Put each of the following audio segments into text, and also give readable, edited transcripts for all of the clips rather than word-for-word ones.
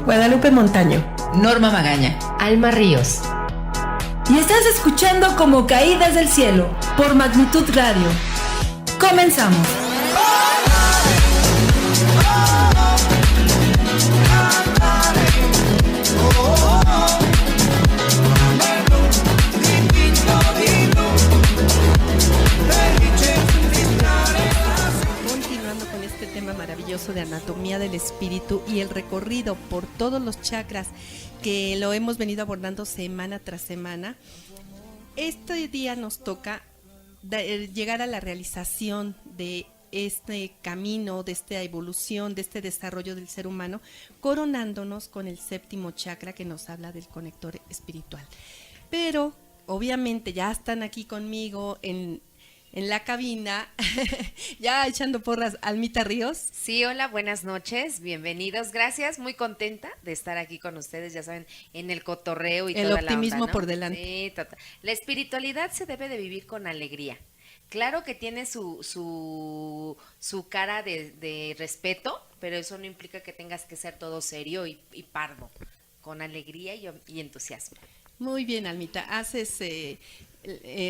Guadalupe Montaño, Norma Magaña, Alma Ríos. Y estás escuchando Como Caídas del Cielo por Magnitud Radio. Comenzamos. Maravilloso de anatomía del espíritu y el recorrido por todos los chakras que lo hemos venido abordando semana tras semana. Este día nos toca llegar a la realización de este camino, de esta evolución, de este desarrollo del ser humano, coronándonos con el séptimo chakra que nos habla del conector espiritual. Pero obviamente ya están aquí conmigo en la cabina, ya echando porras, Almita Ríos. Sí, hola, buenas noches, bienvenidos, gracias, muy contenta de estar aquí con ustedes, ya saben, en el cotorreo y el toda la optimismo onda, ¿no? por delante. Sí, total. La espiritualidad se debe de vivir con alegría. Claro que tiene su cara de respeto, pero eso no implica que tengas que ser todo serio y pardo, con alegría y entusiasmo. Muy bien, Almita, haces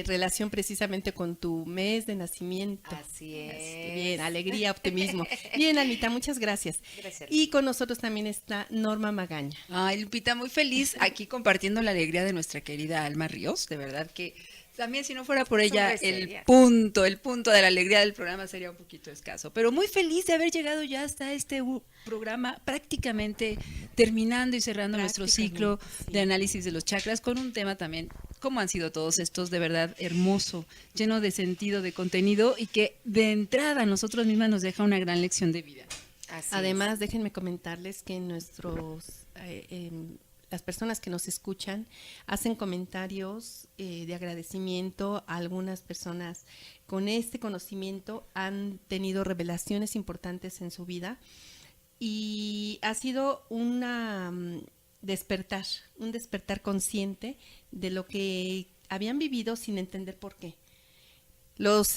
relación precisamente con tu mes de nacimiento. Así es. Bien, alegría, optimismo. Bien, Almita, muchas gracias. Gracias. Y con nosotros también está Norma Magaña. Ay, Lupita, muy feliz aquí compartiendo la alegría de nuestra querida Alma Ríos. De verdad que también si no fuera por ella, el punto de la alegría del programa sería un poquito escaso. Pero muy feliz de haber llegado ya hasta este programa, prácticamente terminando y cerrando nuestro ciclo de análisis de los chakras con un tema también, como han sido todos estos, de verdad hermoso, lleno de sentido, de contenido y que de entrada a nosotros mismas nos deja una gran lección de vida. Además, déjenme comentarles que las personas que nos escuchan hacen comentarios de agradecimiento. A algunas personas con este conocimiento han tenido revelaciones importantes en su vida y ha sido un despertar consciente de lo que habían vivido sin entender por qué.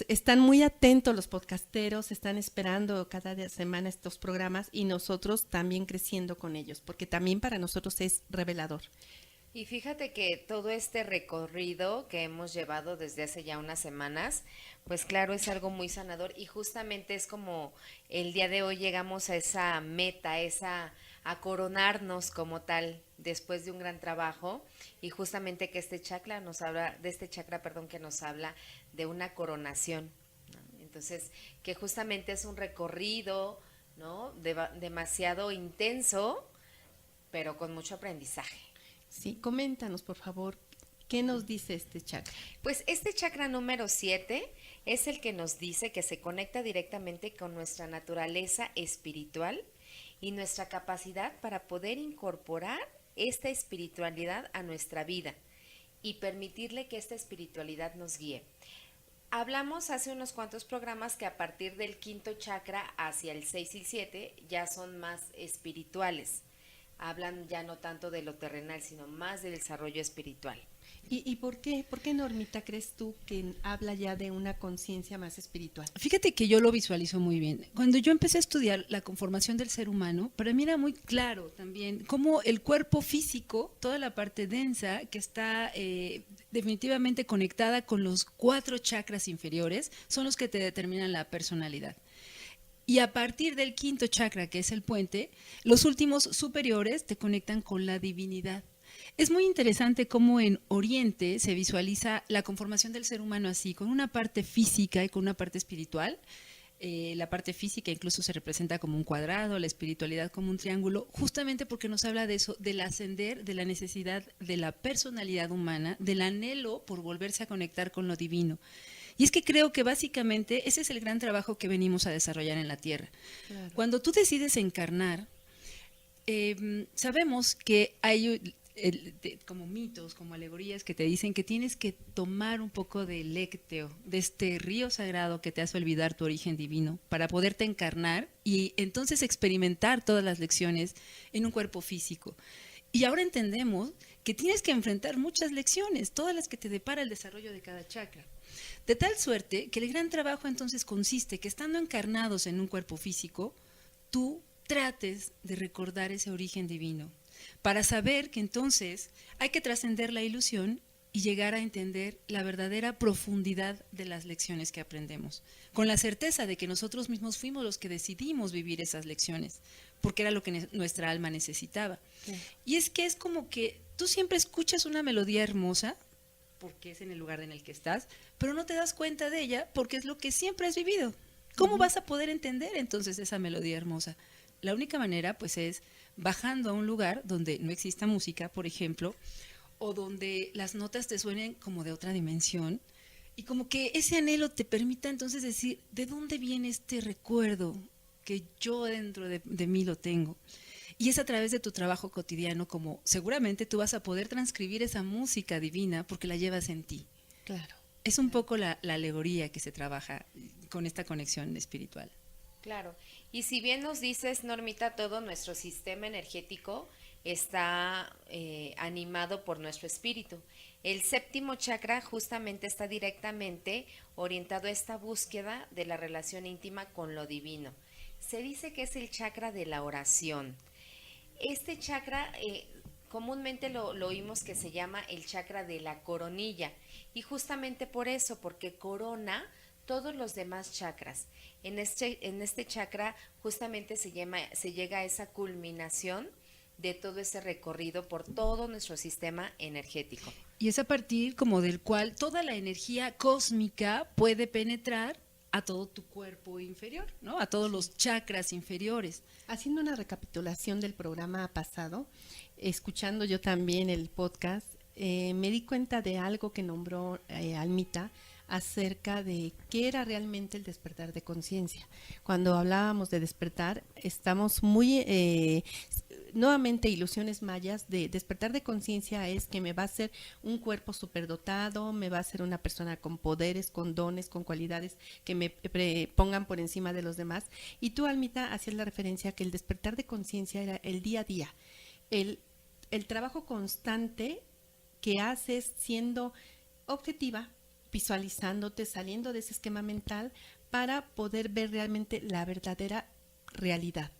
Están muy atentos los podcasteros, están esperando cada semana estos programas y nosotros también creciendo con ellos, porque también para nosotros es revelador. Y fíjate que todo este recorrido que hemos llevado desde hace ya unas semanas, pues claro, es algo muy sanador y justamente es como el día de hoy llegamos a esa meta, a coronarnos como tal después de un gran trabajo y justamente que este chakra nos habla de una coronación, ¿no? Entonces, que justamente es un recorrido, ¿no? Demasiado intenso, pero con mucho aprendizaje. Sí, coméntanos por favor, ¿qué nos dice este chakra? Pues este chakra número 7 es el que nos dice que se conecta directamente con nuestra naturaleza espiritual y nuestra capacidad para poder incorporar esta espiritualidad a nuestra vida y permitirle que esta espiritualidad nos guíe. Hablamos hace unos cuantos programas que a partir del quinto chakra hacia el 6 y 7 ya son más espirituales. Hablan ya no tanto de lo terrenal, sino más del desarrollo espiritual. ¿Y por qué, Normita, crees tú que habla ya de una conciencia más espiritual? Fíjate que yo lo visualizo muy bien. Cuando yo empecé a estudiar la conformación del ser humano, para mí era muy claro también cómo el cuerpo físico, toda la parte densa que está definitivamente conectada con los 4 chakras inferiores, son los que te determinan la personalidad. Y a partir del quinto chakra, que es el puente, los últimos superiores te conectan con la divinidad. Es muy interesante cómo en Oriente se visualiza la conformación del ser humano así, con una parte física y con una parte espiritual. La parte física incluso se representa como un cuadrado, la espiritualidad como un triángulo, justamente porque nos habla de eso, del ascender, de la necesidad de la personalidad humana, del anhelo por volverse a conectar con lo divino. Y es que creo que básicamente ese es el gran trabajo que venimos a desarrollar en la Tierra. Claro. Cuando tú decides encarnar, sabemos que hay como mitos, como alegorías que te dicen que tienes que tomar un poco de lécteo, de este río sagrado que te hace olvidar tu origen divino, para poderte encarnar y entonces experimentar todas las lecciones en un cuerpo físico. Y ahora entendemos que tienes que enfrentar muchas lecciones, todas las que te depara el desarrollo de cada chakra. De tal suerte que el gran trabajo entonces consiste que estando encarnados en un cuerpo físico, tú trates de recordar ese origen divino, para saber que entonces hay que trascender la ilusión y llegar a entender la verdadera profundidad de las lecciones que aprendemos, con la certeza de que nosotros mismos fuimos los que decidimos vivir esas lecciones, porque era lo que nuestra alma necesitaba. Sí. Y es que es como que tú siempre escuchas una melodía hermosa, porque es en el lugar en el que estás, pero no te das cuenta de ella porque es lo que siempre has vivido. ¿Cómo vas a poder entender entonces esa melodía hermosa? La única manera pues es bajando a un lugar donde no exista música, por ejemplo, o donde las notas te suenen como de otra dimensión, y como que ese anhelo te permita entonces decir, ¿de dónde viene este recuerdo que yo dentro de mí lo tengo? Y es a través de tu trabajo cotidiano como seguramente tú vas a poder transcribir esa música divina porque la llevas en ti. Claro. Es un poco la alegoría que se trabaja con esta conexión espiritual. Claro. Y si bien nos dices, Normita, todo nuestro sistema energético está animado por nuestro espíritu. El séptimo chakra justamente está directamente orientado a esta búsqueda de la relación íntima con lo divino. Se dice que es el chakra de la oración. Este chakra comúnmente lo oímos que se llama el chakra de la coronilla, y justamente por eso, porque corona todos los demás chakras. En este chakra justamente se llega a esa culminación de todo ese recorrido por todo nuestro sistema energético. Y es a partir como del cual toda la energía cósmica puede penetrar a todo tu cuerpo inferior, ¿no? A todos los chakras inferiores. Haciendo una recapitulación del programa pasado, escuchando yo también el podcast, me di cuenta de algo que nombró Almita acerca de qué era realmente el despertar de conciencia. Cuando hablábamos de despertar, estamos muy nuevamente ilusiones mayas de despertar de conciencia es que me va a hacer un cuerpo superdotado, me va a hacer una persona con poderes, con dones, con cualidades que me pongan por encima de los demás. Y tú, Almita, hacías la referencia a que el despertar de conciencia era el día a día, el trabajo constante que haces siendo objetiva, visualizándote, saliendo de ese esquema mental para poder ver realmente la verdadera realidad.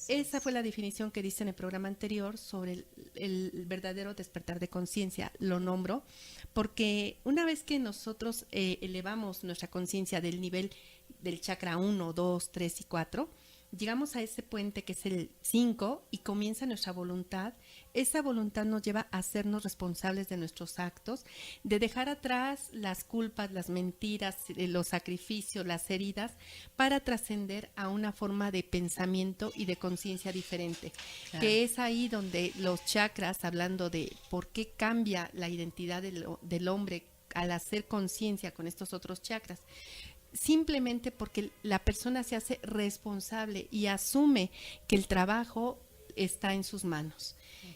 Esa fue la definición que dice en el programa anterior sobre el verdadero despertar de conciencia. Lo nombro porque una vez que nosotros elevamos nuestra conciencia del nivel del chakra 1, 2, 3 y 4, llegamos a ese puente que es el 5 y comienza nuestra voluntad. Esa voluntad nos lleva a hacernos responsables de nuestros actos, de dejar atrás las culpas, las mentiras, los sacrificios, las heridas, para trascender a una forma de pensamiento y de conciencia diferente. Claro. Que es ahí donde los chakras, hablando de por qué cambia la identidad del hombre al hacer conciencia con estos otros chakras, simplemente porque la persona se hace responsable y asume que el trabajo está en sus manos.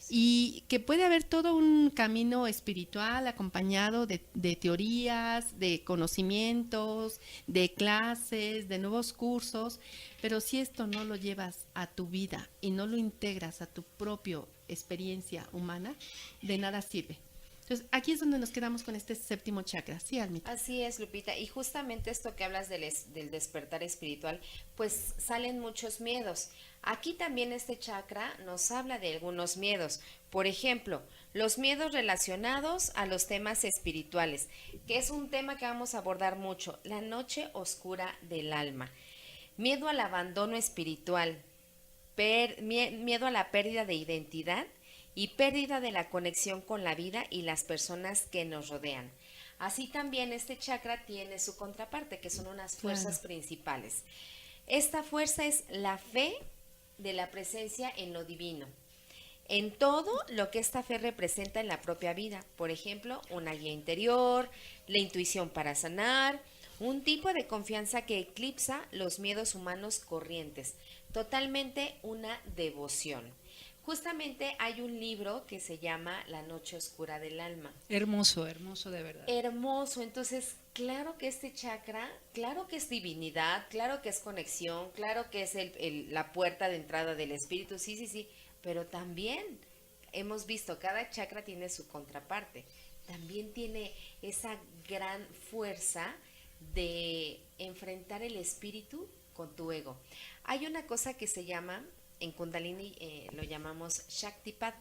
Y que puede haber todo un camino espiritual acompañado de teorías, de conocimientos, de clases, de nuevos cursos, pero si esto no lo llevas a tu vida y no lo integras a tu propia experiencia humana, de nada sirve. Entonces, aquí es donde nos quedamos con este séptimo chakra, ¿sí, Almita? Así es, Lupita, y justamente esto que hablas del despertar espiritual, pues salen muchos miedos. Aquí también este chakra nos habla de algunos miedos. Por ejemplo, los miedos relacionados a los temas espirituales, que es un tema que vamos a abordar mucho, la noche oscura del alma. Miedo al abandono espiritual, miedo a la pérdida de identidad y pérdida de la conexión con la vida y las personas que nos rodean. Así también este chakra tiene su contraparte, que son unas fuerzas principales. Esta fuerza es la fe de la presencia en lo divino, en todo lo que esta fe representa en la propia vida. Por ejemplo, una guía interior, la intuición para sanar, un tipo de confianza que eclipsa los miedos humanos corrientes, totalmente una devoción. Justamente hay un libro que se llama La noche oscura del alma. Hermoso, hermoso de verdad. Hermoso, entonces claro que este chakra, claro que es divinidad, claro que es conexión, claro que es la puerta de entrada del espíritu, sí, pero también hemos visto, cada chakra tiene su contraparte, también tiene esa gran fuerza de enfrentar el espíritu con tu ego. Hay una cosa que se llama, en Kundalini lo llamamos Shaktipat,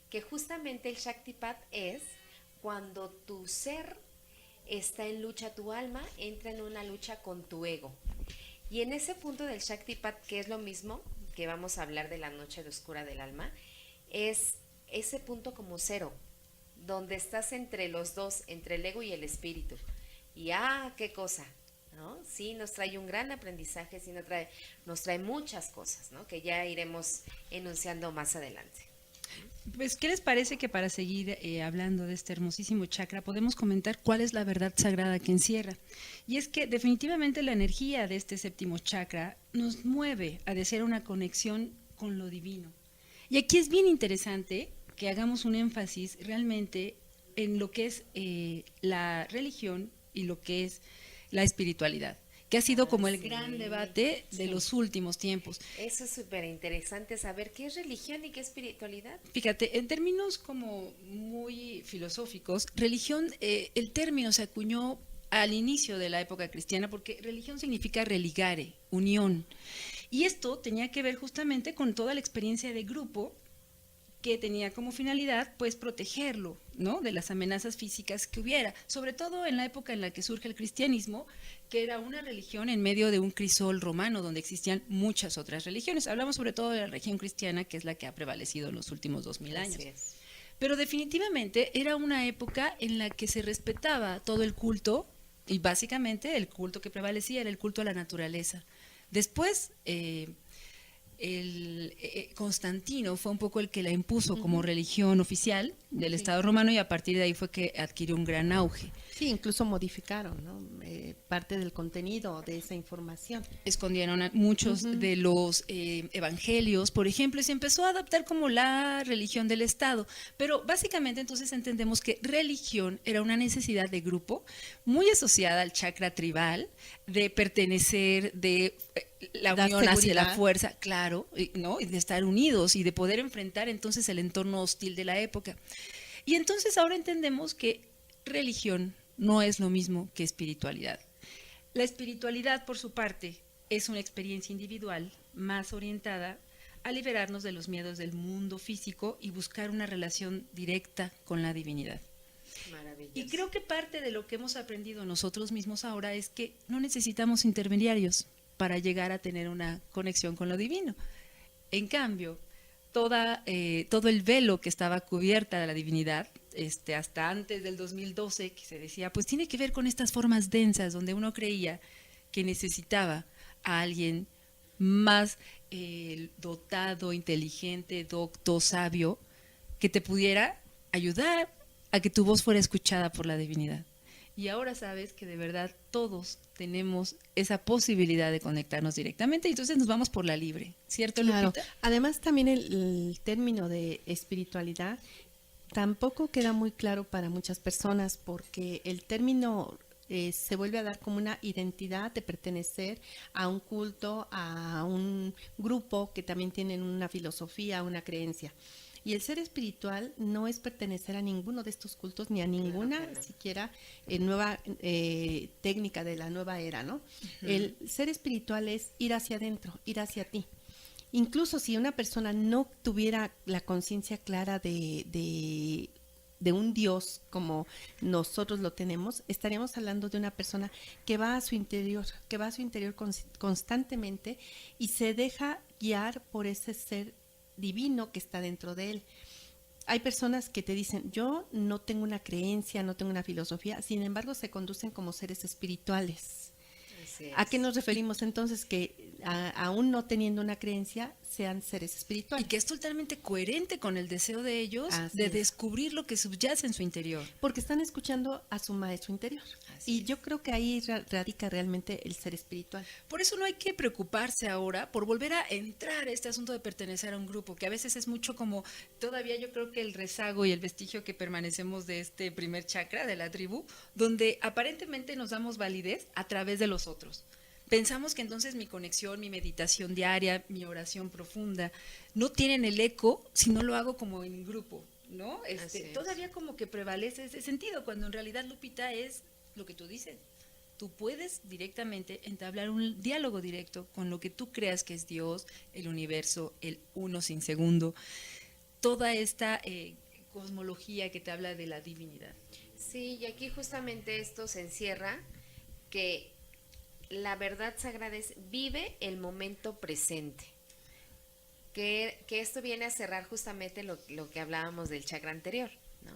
que justamente el Shaktipat es cuando tu ser está en lucha, tu alma entra en una lucha con tu ego. Y en ese punto del Shaktipat, que es lo mismo que vamos a hablar de la noche oscura del alma, es ese punto como cero, donde estás entre los dos, entre el ego y el espíritu. Y qué cosa, ¿no? Sí, nos trae un gran aprendizaje, sí nos trae muchas cosas, ¿no? Que ya iremos enunciando más adelante. Pues, ¿qué les parece que para seguir hablando de este hermosísimo chakra podemos comentar cuál es la verdad sagrada que encierra? Y es que definitivamente la energía de este séptimo chakra nos mueve a desear una conexión con lo divino. Y aquí es bien interesante que hagamos un énfasis realmente en lo que es la religión y lo que es la espiritualidad, que ha sido como el gran debate de los últimos tiempos. Eso es súper interesante saber qué es religión y qué es espiritualidad. Fíjate, en términos como muy filosóficos, religión, el término se acuñó al inicio de la época cristiana porque religión significa religare, unión. Y esto tenía que ver justamente con toda la experiencia de grupo que tenía como finalidad, pues, protegerlo, ¿no?, de las amenazas físicas que hubiera, sobre todo en la época en la que surge el cristianismo, que era una religión en medio de un crisol romano, donde existían muchas otras religiones. Hablamos sobre todo de la religión cristiana, que es la que ha prevalecido en los últimos 2000 años. Así es. Pero definitivamente era una época en la que se respetaba todo el culto, y básicamente el culto que prevalecía era el culto a la naturaleza. Después, Constantino fue un poco el que la impuso como religión oficial del Estado romano, y a partir de ahí fue que adquirió un gran auge. Sí, incluso modificaron, ¿no?, parte del contenido de esa información. Escondieron a muchos de los evangelios, por ejemplo, y se empezó a adaptar como la religión del Estado. Pero básicamente entonces entendemos que religión era una necesidad de grupo muy asociada al chakra tribal, de pertenecer, de la Dar unión hacia la seguridad. fuerza, claro, ¿no?, y de estar unidos y de poder enfrentar entonces el entorno hostil de la época. Y entonces ahora entendemos que religión no es lo mismo que espiritualidad. La espiritualidad, por su parte, es una experiencia individual más orientada a liberarnos de los miedos del mundo físico y buscar una relación directa con la divinidad. Maravilloso. Y creo que parte de lo que hemos aprendido nosotros mismos ahora es que no necesitamos intermediarios para llegar a tener una conexión con lo divino. En cambio, todo el velo que estaba cubierta de la divinidad, hasta antes del 2012, que se decía, pues tiene que ver con estas formas densas, donde uno creía que necesitaba a alguien más dotado, inteligente, docto, sabio, que te pudiera ayudar a que tu voz fuera escuchada por la divinidad. Y ahora sabes que de verdad todos tenemos esa posibilidad de conectarnos directamente, y entonces nos vamos por la libre, ¿cierto, Claro. Lupita? Además, también el término de espiritualidad tampoco queda muy claro para muchas personas, porque el término se vuelve a dar como una identidad de pertenecer a un culto, a un grupo que también tienen una filosofía, una creencia. Y el ser espiritual no es pertenecer a ninguno de estos cultos, ni a ninguna Claro que no. siquiera nueva técnica de la nueva era, ¿no? El ser espiritual es ir hacia adentro, ir hacia ti. Incluso si una persona no tuviera la conciencia clara de un Dios como nosotros lo tenemos, estaríamos hablando de una persona que va a su interior, constantemente, y se deja guiar por ese ser divino que está dentro de él. Hay personas que te dicen, yo no tengo una creencia, no tengo una filosofía, sin embargo se conducen como seres espirituales. Así es. ¿A qué nos referimos entonces? Que aún no teniendo una creencia, sean seres Y espirituales. que es totalmente coherente con el deseo de ellos Así de es. descubrir lo que subyace en su interior. Porque están escuchando a su maestro interior. Así Y yo creo que ahí radica realmente el ser espiritual. Por eso no hay que preocuparse ahora por volver a entrar a este asunto de pertenecer a un grupo, que a veces es mucho como, todavía yo creo que el rezago y el vestigio que permanecemos de este primer chakra, de la tribu, donde aparentemente nos damos validez a través de los otros. Pensamos que entonces mi conexión, mi meditación diaria, mi oración profunda, no tienen el eco si no lo hago como en grupo, ¿no? Así es. Todavía como que prevalece ese sentido, cuando en realidad, Lupita, es lo que tú dices. tú puedes directamente entablar un diálogo directo con lo que tú creas que es Dios, el universo, el uno sin segundo, toda esta cosmología que te habla de la divinidad. Sí, y aquí justamente esto se encierra, que la verdad sagrada es vive el momento presente. Que esto viene a cerrar justamente lo que hablábamos del chakra anterior, ¿no?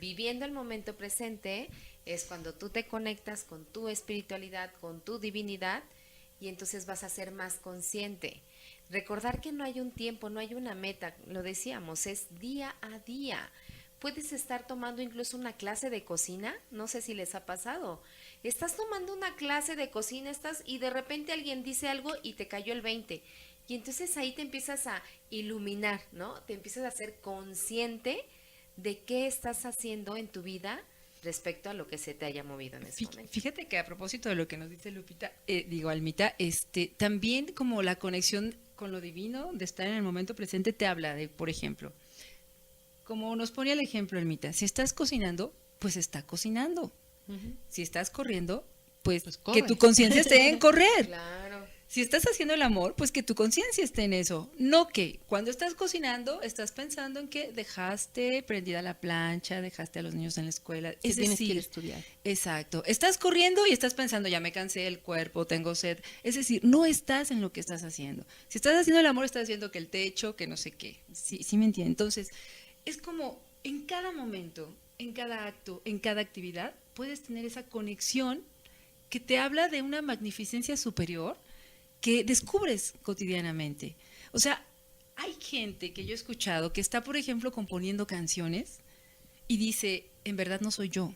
Viviendo el momento presente es cuando tú te conectas con tu espiritualidad, con tu divinidad, y entonces vas a ser más consciente. Recordar que no hay un tiempo, no hay una meta, lo decíamos, es día a día. Puedes estar tomando incluso una clase de cocina, no sé si les ha pasado. Estás tomando una clase de cocina, y de repente alguien dice algo y te cayó el 20. Y entonces ahí te empiezas a iluminar, ¿no? Te empiezas a ser consciente de qué estás haciendo en tu vida respecto a lo que se te haya movido en ese momento. Fíjate que a propósito de lo que nos dice Lupita, Almita, también como la conexión con lo divino, de estar en el momento presente, te habla de, por ejemplo, como nos ponía el ejemplo Almita, si estás cocinando, pues está cocinando. Si estás corriendo, pues que tu conciencia esté en correr. Claro. Si estás haciendo el amor, pues que tu conciencia esté en eso. No que cuando estás cocinando, estás pensando en que dejaste prendida la plancha, dejaste a los niños en la escuela. Que tienes que ir a estudiar. Exacto. Estás corriendo y estás pensando, ya me cansé el cuerpo, tengo sed. Es decir, no estás en lo que estás haciendo. Si estás haciendo el amor, estás haciendo que el techo, que no sé qué. Sí me entiendes. Entonces, es como en cada momento, en cada acto, en cada actividad, puedes tener esa conexión que te habla de una magnificencia superior que descubres cotidianamente. O sea, hay gente que yo he escuchado que está, por ejemplo, componiendo canciones y dice, en verdad no soy yo.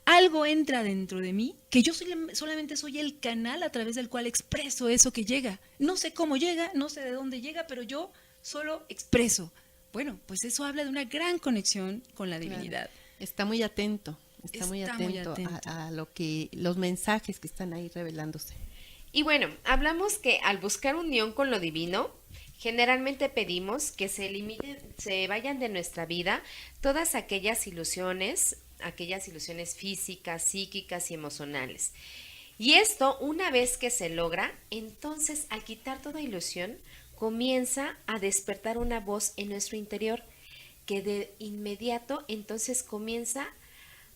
Algo entra dentro de mí que yo solamente soy el canal a través del cual expreso eso que llega. No sé cómo llega, no sé de dónde llega, pero yo solo expreso. Bueno, pues eso habla de una gran conexión con la divinidad. Claro. Está muy atento a lo que los mensajes que están ahí revelándose. Y bueno, hablamos que al buscar unión con lo divino, generalmente pedimos que se vayan de nuestra vida todas aquellas ilusiones físicas, psíquicas y emocionales. Y esto, una vez que se logra, entonces al quitar toda ilusión, comienza a despertar una voz en nuestro interior que de inmediato entonces comienza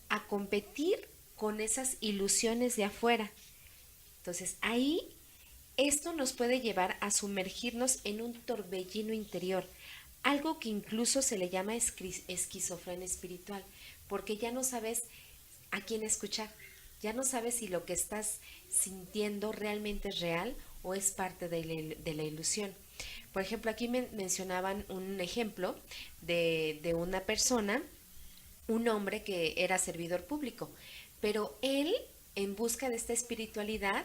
a competir con esas ilusiones de afuera. Entonces ahí esto nos puede llevar a sumergirnos en un torbellino interior, algo que incluso se le llama esquizofrenia espiritual, porque ya no sabes a quién escuchar, ya no sabes si lo que estás sintiendo realmente es real o es parte de la ilusión. Por ejemplo, aquí mencionaban un ejemplo de una persona, un hombre que era servidor público, pero él, en busca de esta espiritualidad,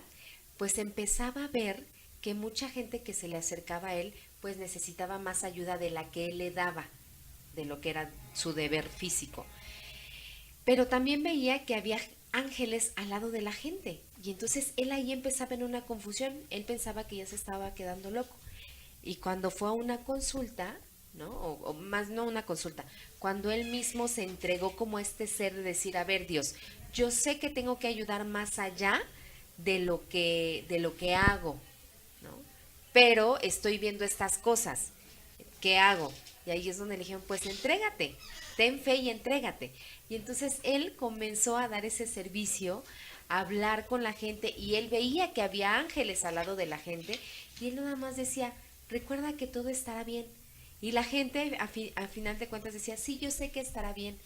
pues empezaba a ver que mucha gente que se le acercaba a él, pues necesitaba más ayuda de la que él le daba, de lo que era su deber físico. Pero también veía que había ángeles al lado de la gente, y entonces él ahí empezaba en una confusión, él pensaba que ya se estaba quedando loco. Y cuando fue a una consulta, ¿no? O más no una consulta, cuando él mismo se entregó como este ser de decir, a ver, Dios, yo sé que tengo que ayudar más allá de lo que hago, ¿no? Pero estoy viendo estas cosas, ¿qué hago? Y ahí es donde le dijeron, pues entrégate, ten fe y entrégate. Y entonces él comenzó a dar ese servicio, a hablar con la gente, y él veía que había ángeles al lado de la gente, y él nada más decía, recuerda que todo estará bien. Y la gente, a final de cuentas, decía, sí, yo sé que estará bien.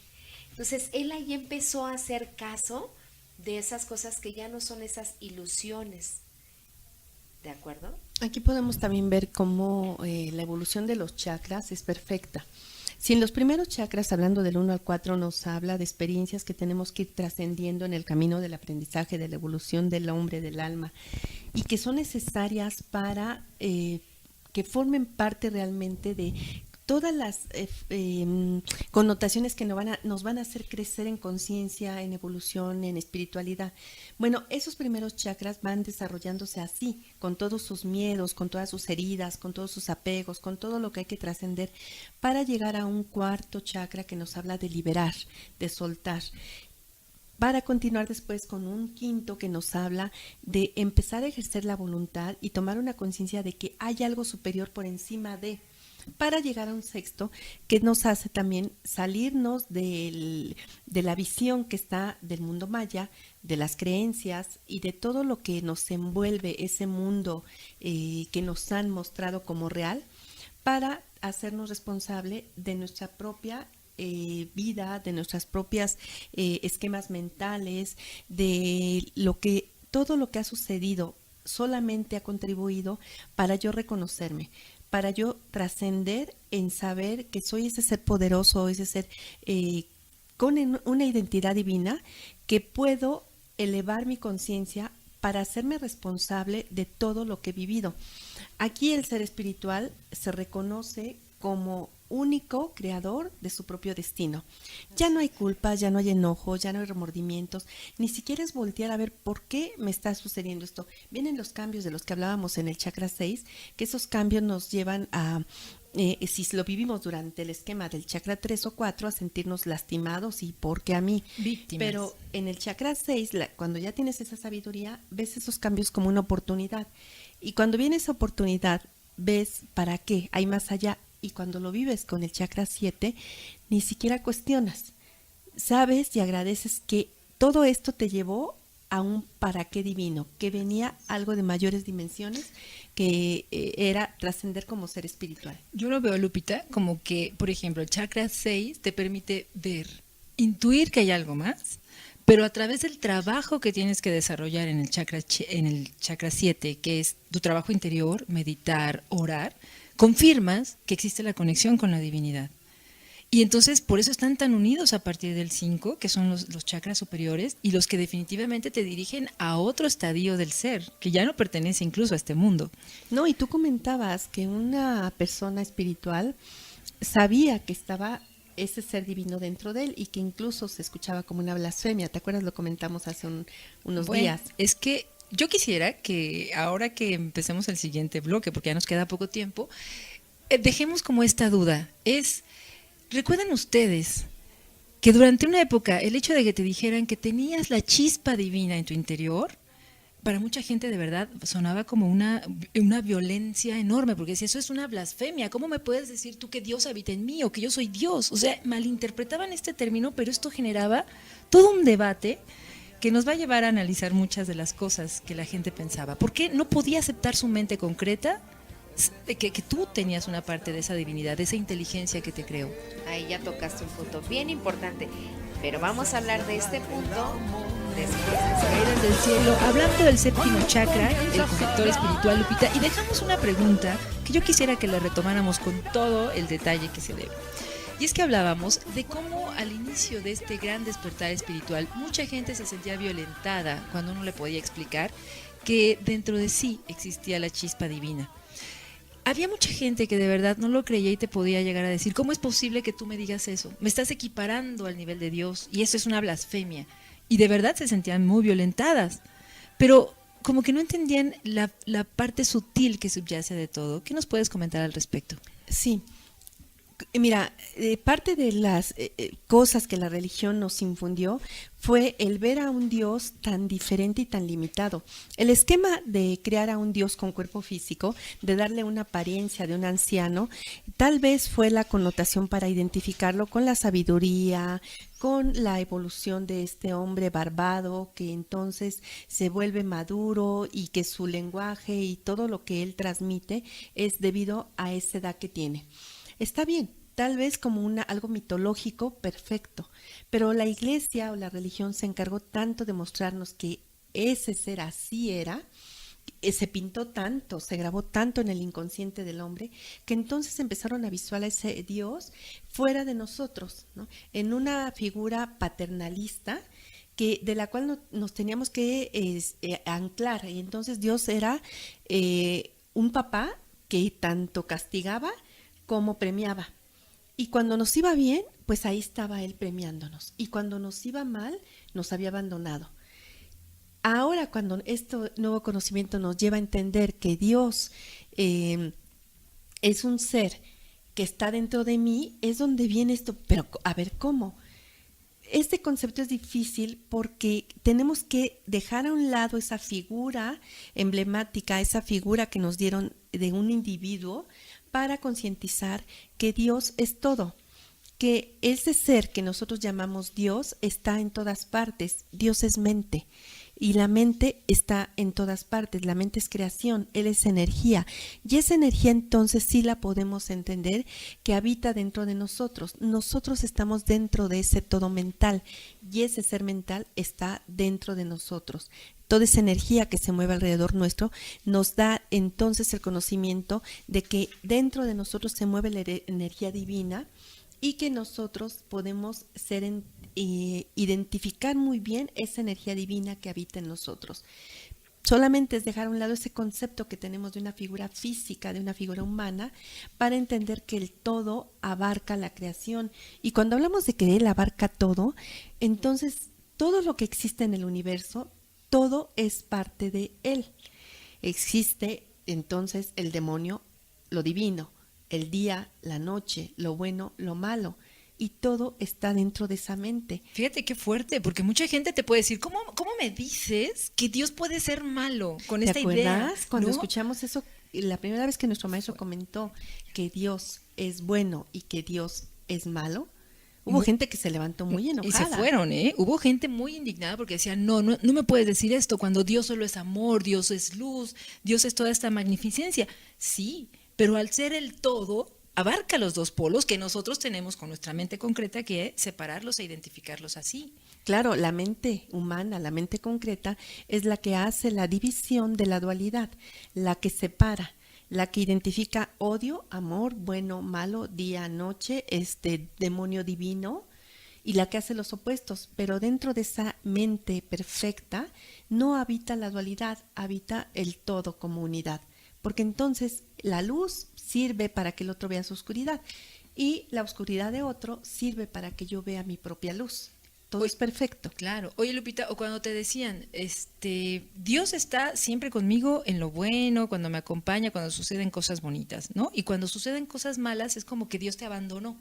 Entonces, él ahí empezó a hacer caso de esas cosas que ya no son esas ilusiones. ¿De acuerdo? Aquí podemos también ver cómo la evolución de los chakras es perfecta. Si en los primeros chakras, hablando del 1 al 4, nos habla de experiencias que tenemos que ir trascendiendo en el camino del aprendizaje, de la evolución del hombre, del alma, y que son necesarias para que formen parte realmente de todas las connotaciones que nos van a hacer crecer en conciencia, en evolución, en espiritualidad. Bueno, esos primeros chakras van desarrollándose así, con todos sus miedos, con todas sus heridas, con todos sus apegos, con todo lo que hay que trascender, para llegar a un cuarto chakra que nos habla de liberar, de soltar. para continuar después con un quinto que nos habla de empezar a ejercer la voluntad y tomar una conciencia de que hay algo superior por encima de, para llegar a un sexto que nos hace también salirnos de la visión que está del mundo maya, de las creencias y de todo lo que nos envuelve ese mundo que nos han mostrado como real, para hacernos responsable de nuestra propia vida, de nuestras propias esquemas mentales, de todo lo que ha sucedido solamente ha contribuido para yo reconocerme, para yo trascender en saber que soy ese ser poderoso, ese ser con una identidad divina, que puedo elevar mi conciencia para hacerme responsable de todo lo que he vivido. Aquí el ser espiritual se reconoce como único creador de su propio destino. Ya no hay culpas, ya no hay enojo, ya no hay remordimientos, ni siquiera es voltear a ver por qué me está sucediendo esto. Vienen los cambios de los que hablábamos en el chakra 6, que esos cambios nos llevan a, si lo vivimos durante el esquema del chakra 3 o 4, a sentirnos lastimados y ¿por qué a mí? Víctimas. Pero en el chakra 6, cuando ya tienes esa sabiduría, ves esos cambios como una oportunidad. Y cuando viene esa oportunidad, ves para qué, hay más allá. Y cuando lo vives con el chakra 7, ni siquiera cuestionas. Sabes y agradeces que todo esto te llevó a un para qué divino, que venía algo de mayores dimensiones, que era trascender como ser espiritual. Yo lo veo, Lupita, como que, por ejemplo, el chakra 6 te permite ver, intuir que hay algo más, pero a través del trabajo que tienes que desarrollar en el chakra 7, que es tu trabajo interior, meditar, orar, confirmas que existe la conexión con la divinidad. Y entonces por eso están tan unidos a partir del 5, que son los chakras superiores y los que definitivamente te dirigen a otro estadio del ser, que ya no pertenece incluso a este mundo. No, y tú comentabas que una persona espiritual sabía que estaba ese ser divino dentro de él y que incluso se escuchaba como una blasfemia. ¿Te acuerdas? Lo comentamos hace unos días. Es que yo quisiera que ahora que empecemos el siguiente bloque, porque ya nos queda poco tiempo, dejemos como esta duda. ¿Recuerdan ustedes que durante una época el hecho de que te dijeran que tenías la chispa divina en tu interior, para mucha gente de verdad sonaba como una violencia enorme, porque decía, eso es una blasfemia, ¿cómo me puedes decir tú que Dios habita en mí o que yo soy Dios? O sea, malinterpretaban este término, pero esto generaba todo un debate que nos va a llevar a analizar muchas de las cosas que la gente pensaba. ¿Por qué no podía aceptar su mente concreta que tú tenías una parte de esa divinidad, de esa inteligencia que te creó? Ahí ya tocaste un punto bien importante, pero vamos a hablar de este punto después. Caídas del cielo, hablando del séptimo chakra, el conector espiritual, Lupita, y dejamos una pregunta que yo quisiera que la retomáramos con todo el detalle que se debe. Y es que hablábamos de cómo al inicio de este gran despertar espiritual mucha gente se sentía violentada cuando uno le podía explicar que dentro de sí existía la chispa divina. Había mucha gente que de verdad no lo creía y te podía llegar a decir, ¿cómo es posible que tú me digas eso? Me estás equiparando al nivel de Dios y eso es una blasfemia. Y de verdad se sentían muy violentadas, pero como que no entendían la parte sutil que subyace de todo. ¿Qué nos puedes comentar al respecto? Sí. Mira, parte de las cosas que la religión nos infundió fue el ver a un Dios tan diferente y tan limitado. El esquema de crear a un Dios con cuerpo físico, de darle una apariencia de un anciano, tal vez fue la connotación para identificarlo con la sabiduría, con la evolución de este hombre barbado que entonces se vuelve maduro y que su lenguaje y todo lo que él transmite es debido a esa edad que tiene. Está bien, tal vez como algo mitológico, perfecto, pero la iglesia o la religión se encargó tanto de mostrarnos que ese ser así era, se pintó tanto, se grabó tanto en el inconsciente del hombre, que entonces empezaron a visualizar ese Dios fuera de nosotros, ¿no? En una figura paternalista de la cual nos teníamos que anclar, y entonces Dios era un papá que tanto castigaba como premiaba. Y cuando nos iba bien, pues ahí estaba él premiándonos. Y cuando nos iba mal, nos había abandonado. Ahora, cuando este nuevo conocimiento nos lleva a entender que Dios es un ser que está dentro de mí, es donde viene esto. Pero a ver, ¿cómo? este concepto es difícil porque tenemos que dejar a un lado esa figura emblemática, esa figura que nos dieron de un individuo, para concientizar que Dios es todo, que ese ser que nosotros llamamos Dios está en todas partes. Dios es mente y la mente está en todas partes. La mente es creación, Él es energía, y esa energía entonces sí la podemos entender que habita dentro de nosotros. Nosotros estamos dentro de ese todo mental y ese ser mental está dentro de nosotros. Toda esa energía que se mueve alrededor nuestro nos da entonces el conocimiento de que dentro de nosotros se mueve la energía divina y que nosotros podemos identificar muy bien esa energía divina que habita en nosotros. Solamente es dejar a un lado ese concepto que tenemos de una figura física, de una figura humana, para entender que el todo abarca la creación. Y cuando hablamos de que Él abarca todo, entonces todo lo que existe en el universo, todo es parte de Él. Existe entonces el demonio, lo divino, el día, la noche, lo bueno, lo malo, y todo está dentro de esa mente. Fíjate qué fuerte, porque mucha gente te puede decir, ¿cómo me dices que Dios puede ser malo con esta idea? ¿Te acuerdas cuando ¿No? escuchamos eso? La primera vez que nuestro maestro comentó que Dios es bueno y que Dios es malo, hubo gente que se levantó muy enojada. Y se fueron, ¿eh? Hubo gente muy indignada porque decían, no me puedes decir esto cuando Dios solo es amor, Dios es luz, Dios es toda esta magnificencia. Sí, pero al ser el todo, abarca los dos polos que nosotros tenemos con nuestra mente concreta que separarlos e identificarlos así. Claro, la mente humana, la mente concreta, es la que hace la división de la dualidad, la que separa, la que identifica odio, amor, bueno, malo, día, noche, demonio divino, y la que hace los opuestos. Pero dentro de esa mente perfecta no habita la dualidad, habita el todo como unidad. Porque entonces la luz sirve para que el otro vea su oscuridad y la oscuridad de otro sirve para que yo vea mi propia luz. Todo es perfecto. Claro. Oye, Lupita, o cuando te decían, Dios está siempre conmigo en lo bueno, cuando me acompaña, cuando suceden cosas bonitas, ¿no? Y cuando suceden cosas malas es como que Dios te abandonó,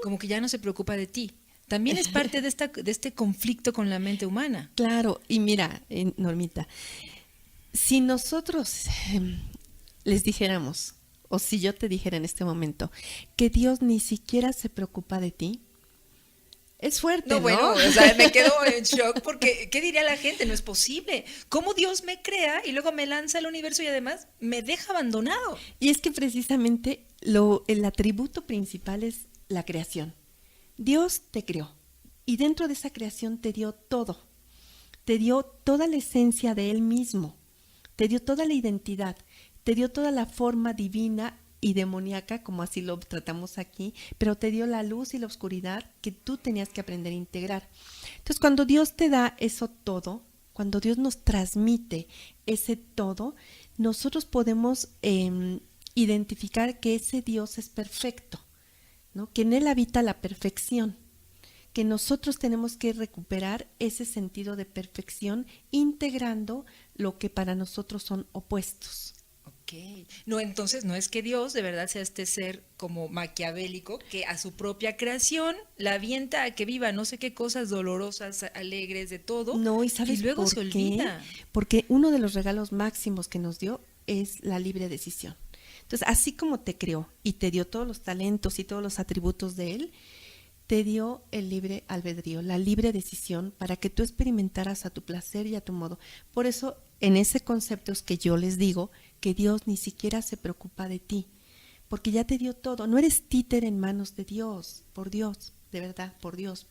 como que ya no se preocupa de ti. También es parte de este conflicto con la mente humana. Claro, y mira, Normita, si nosotros les dijéramos, o si yo te dijera en este momento, que Dios ni siquiera se preocupa de ti, es fuerte, ¿no? Bueno, o sea, me quedo en shock porque, ¿qué diría la gente? No es posible. ¿Cómo Dios me crea y luego me lanza al universo y además me deja abandonado? Y es que precisamente el atributo principal es la creación. Dios te creó y dentro de esa creación te dio todo. Te dio toda la esencia de Él mismo. Te dio toda la identidad, te dio toda la forma divina y demoníaca, como así lo tratamos aquí, pero te dio la luz y la oscuridad que tú tenías que aprender a integrar. Entonces, cuando Dios te da eso todo, cuando Dios nos transmite ese todo, nosotros podemos identificar que ese Dios es perfecto, ¿no? Que en Él habita la perfección, que nosotros tenemos que recuperar ese sentido de perfección integrando lo que para nosotros son opuestos. Ok. No, entonces no es que Dios de verdad sea este ser como maquiavélico que a su propia creación la avienta a que viva no sé qué cosas dolorosas, alegres, de todo. No, ¿y sabes luego por se qué? olvida. Porque uno de los regalos máximos que nos dio es la libre decisión. Entonces, así como te creó y te dio todos los talentos y todos los atributos de Él, te dio el libre albedrío, la libre decisión para que tú experimentaras a tu placer y a tu modo. Por eso, en ese concepto es que yo les digo que Dios ni siquiera se preocupa de ti, porque ya te dio todo. No eres títere en manos de Dios, por Dios, de verdad, por Dios,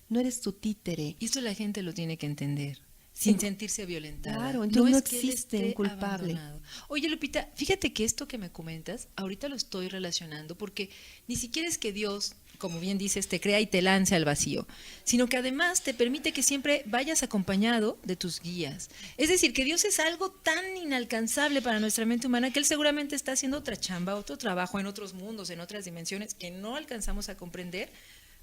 no eres tu títere. Y esto la gente lo tiene que entender, sin sentirse violentada. Claro, entonces no es que él existe un esté culpable. abandonado. Oye, Lupita, fíjate que esto que me comentas, ahorita lo estoy relacionando, porque ni siquiera es que Dios, como bien dices, te crea y te lance al vacío, sino que además te permite que siempre vayas acompañado de tus guías. Es decir, que Dios es algo tan inalcanzable para nuestra mente humana que Él seguramente está haciendo otra chamba, otro trabajo en otros mundos, en otras dimensiones que no alcanzamos a comprender,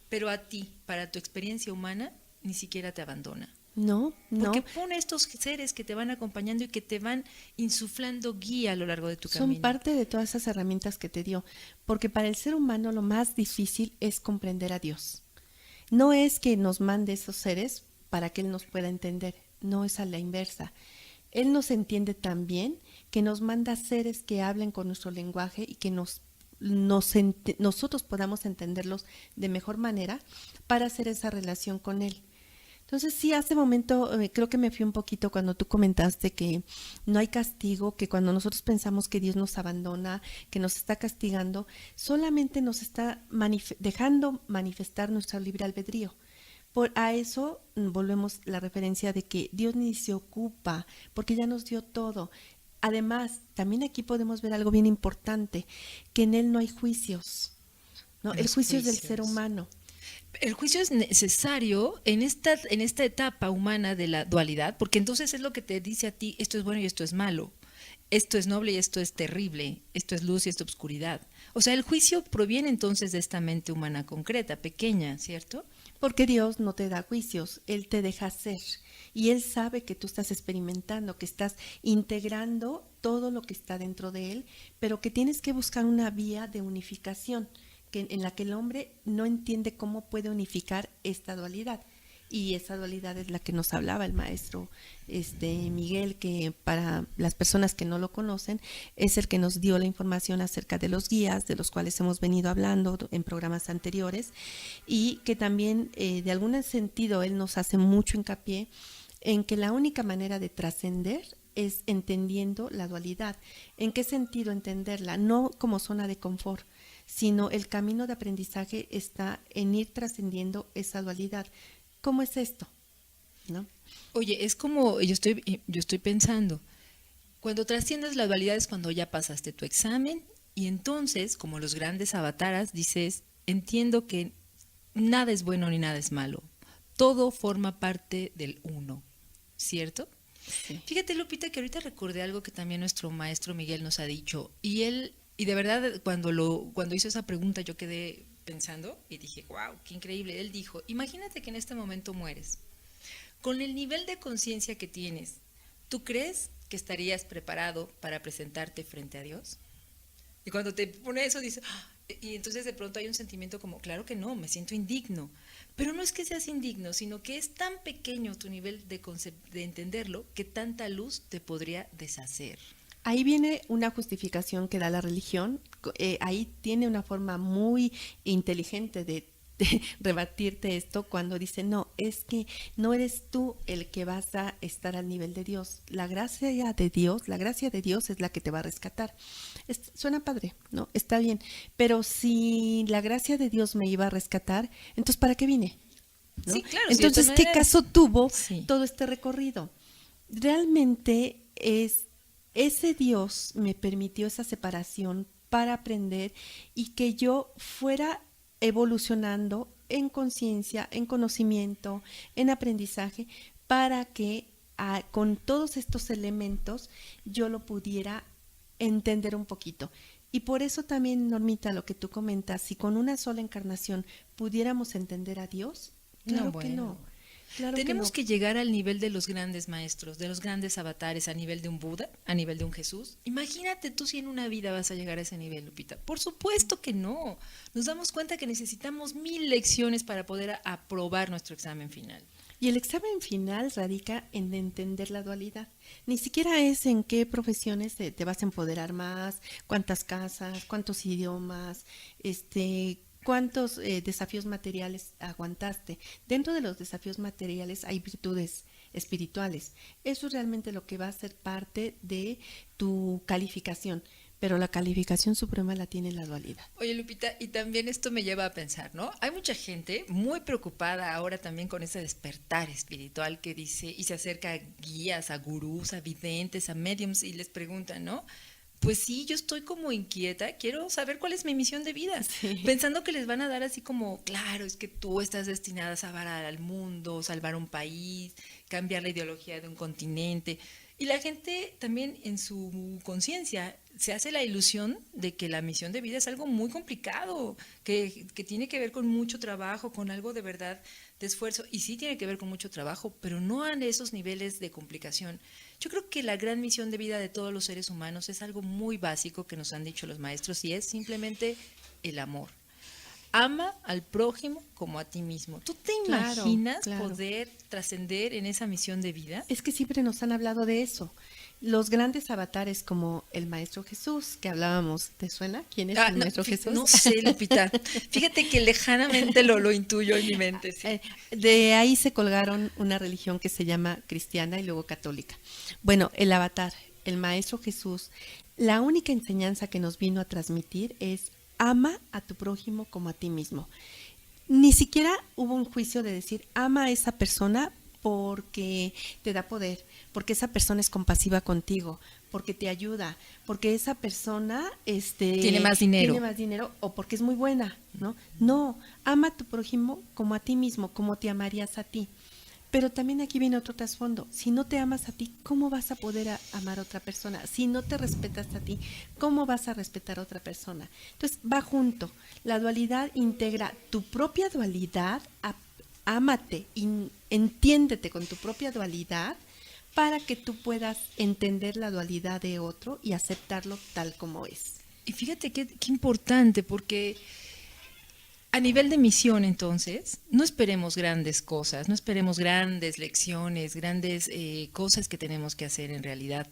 pero a ti, para tu experiencia humana, ni siquiera te abandona. No. Porque pone estos seres que te van acompañando y que te van insuflando guía a lo largo de tu camino. Son parte de todas esas herramientas que te dio, porque para el ser humano lo más difícil es comprender a Dios. No es que nos mande esos seres para que Él nos pueda entender, no es a la inversa. Él nos entiende tan bien que nos manda seres que hablen con nuestro lenguaje y que nosotros podamos entenderlos de mejor manera para hacer esa relación con Él. Entonces sí, hace momento creo que me fui un poquito cuando tú comentaste que no hay castigo, que cuando nosotros pensamos que Dios nos abandona, que nos está castigando, solamente nos está dejando manifestar nuestro libre albedrío. A eso volvemos la referencia de que Dios ni se ocupa, porque ya nos dio todo. Además, también aquí podemos ver algo bien importante, que en Él no hay juicios, ¿no? El juicio es del ser humano. El juicio es necesario en esta etapa humana de la dualidad, porque entonces es lo que te dice a ti, esto es bueno y esto es malo, esto es noble y esto es terrible, esto es luz y esto es oscuridad. O sea, el juicio proviene entonces de esta mente humana concreta, pequeña, ¿cierto? Porque Dios no te da juicios, Él te deja ser. Y Él sabe que tú estás experimentando, que estás integrando todo lo que está dentro de Él, pero que tienes que buscar una vía de unificación, en la que el hombre no entiende cómo puede unificar esta dualidad. Y esa dualidad es la que nos hablaba el maestro Miguel, que para las personas que no lo conocen, es el que nos dio la información acerca de los guías, de los cuales hemos venido hablando en programas anteriores, y que también de algún sentido él nos hace mucho hincapié en que la única manera de trascender es entendiendo la dualidad. ¿En qué sentido entenderla? No como zona de confort, sino el camino de aprendizaje está en ir trascendiendo esa dualidad. ¿Cómo es esto? ¿No? Oye, es como, yo estoy pensando, cuando trasciendes la dualidad es cuando ya pasaste tu examen y entonces, como los grandes avataras, dices, entiendo que nada es bueno ni nada es malo, todo forma parte del uno, ¿cierto? Sí. Fíjate, Lupita, que ahorita recordé algo que también nuestro maestro Miguel nos ha dicho, y de verdad cuando hizo esa pregunta yo quedé pensando y dije, wow, qué increíble. Él dijo, imagínate que en este momento mueres. Con el nivel de conciencia que tienes, ¿tú crees que estarías preparado para presentarte frente a Dios? Y cuando te pone eso, dices, y entonces de pronto hay un sentimiento como, claro que no, me siento indigno. Pero no es que seas indigno, sino que es tan pequeño tu nivel de entenderlo que tanta luz te podría deshacer. Ahí viene una justificación que da la religión, ahí tiene una forma muy inteligente de rebatirte esto cuando dice, no, es que no eres tú el que vas a estar al nivel de Dios, la gracia de Dios es la que te va a rescatar. Suena padre, ¿no? Está bien, pero si la gracia de Dios me iba a rescatar, entonces ¿para qué vine? ¿No? Sí, claro. Entonces, ¿qué caso tuvo sí. todo este recorrido? Realmente ese Dios me permitió esa separación para aprender y que yo fuera evolucionando en conciencia, en conocimiento, en aprendizaje, para que con todos estos elementos yo lo pudiera entender un poquito. Y por eso también, Normita, lo que tú comentas, si con una sola encarnación pudiéramos entender a Dios, claro que no. Claro Tenemos que, que llegar al nivel de los grandes maestros, de los grandes avatares, a nivel de un Buda, a nivel de un Jesús. Imagínate tú si en una vida vas a llegar a ese nivel, Lupita. Por supuesto que no. Nos damos cuenta que necesitamos 1000 lecciones para poder aprobar nuestro examen final. Y el examen final radica en entender la dualidad. Ni siquiera es en qué profesiones te vas a empoderar más, cuántas casas, cuántos idiomas, cuántos desafíos materiales aguantaste. Dentro de los desafíos materiales hay virtudes espirituales. Eso es realmente lo que va a ser parte de tu calificación. Pero la calificación suprema la tiene la dualidad. Oye, Lupita, y también esto me lleva a pensar, ¿no? Hay mucha gente muy preocupada ahora también con ese despertar espiritual que dice, y se acerca a guías, a gurús, a videntes, a mediums, y les preguntan, ¿no? Pues sí, yo estoy como inquieta, quiero saber cuál es mi misión de vida, Sí. pensando que les van a dar así como, claro, es que tú estás destinada a salvar al mundo, salvar un país, cambiar la ideología de un continente. Y la gente también en su conciencia se hace la ilusión de que la misión de vida es algo muy complicado, que tiene que ver con mucho trabajo, con algo de verdad de esfuerzo, y sí tiene que ver con mucho trabajo, pero no a esos niveles de complicación. Yo creo que la gran misión de vida de todos los seres humanos es algo muy básico que nos han dicho los maestros y es simplemente el amor. ama al prójimo como a ti mismo. ¿Tú te imaginas poder trascender en esa misión de vida? Es que siempre nos han hablado de eso. Los grandes avatares como el Maestro Jesús, que hablábamos, ¿te suena? ¿Quién es el Maestro Jesús? No sé, Lupita. Fíjate que lejanamente lo intuyo en mi mente. Sí. De ahí se colgaron una religión que se llama cristiana y luego católica. Bueno, el avatar, el Maestro Jesús, la única enseñanza que nos vino a transmitir es ama a tu prójimo como a ti mismo. Ni siquiera hubo un juicio de decir ama a esa persona porque te da poder, porque esa persona es compasiva contigo, porque te ayuda, porque esa persona tiene más dinero o porque es muy buena, ¿no? No, ama a tu prójimo como a ti mismo, como te amarías a ti. Pero también aquí viene otro trasfondo. Si no te amas a ti, ¿cómo vas a poder amar a otra persona? Si no te respetas a ti, ¿cómo vas a respetar a otra persona? Entonces, va junto. La dualidad integra tu propia dualidad, ámate, entiéndete con tu propia dualidad para que tú puedas entender la dualidad de otro y aceptarlo tal como es. Y fíjate qué importante, porque a nivel de misión, entonces, no esperemos grandes cosas, no esperemos grandes lecciones, grandes cosas que tenemos que hacer en realidad.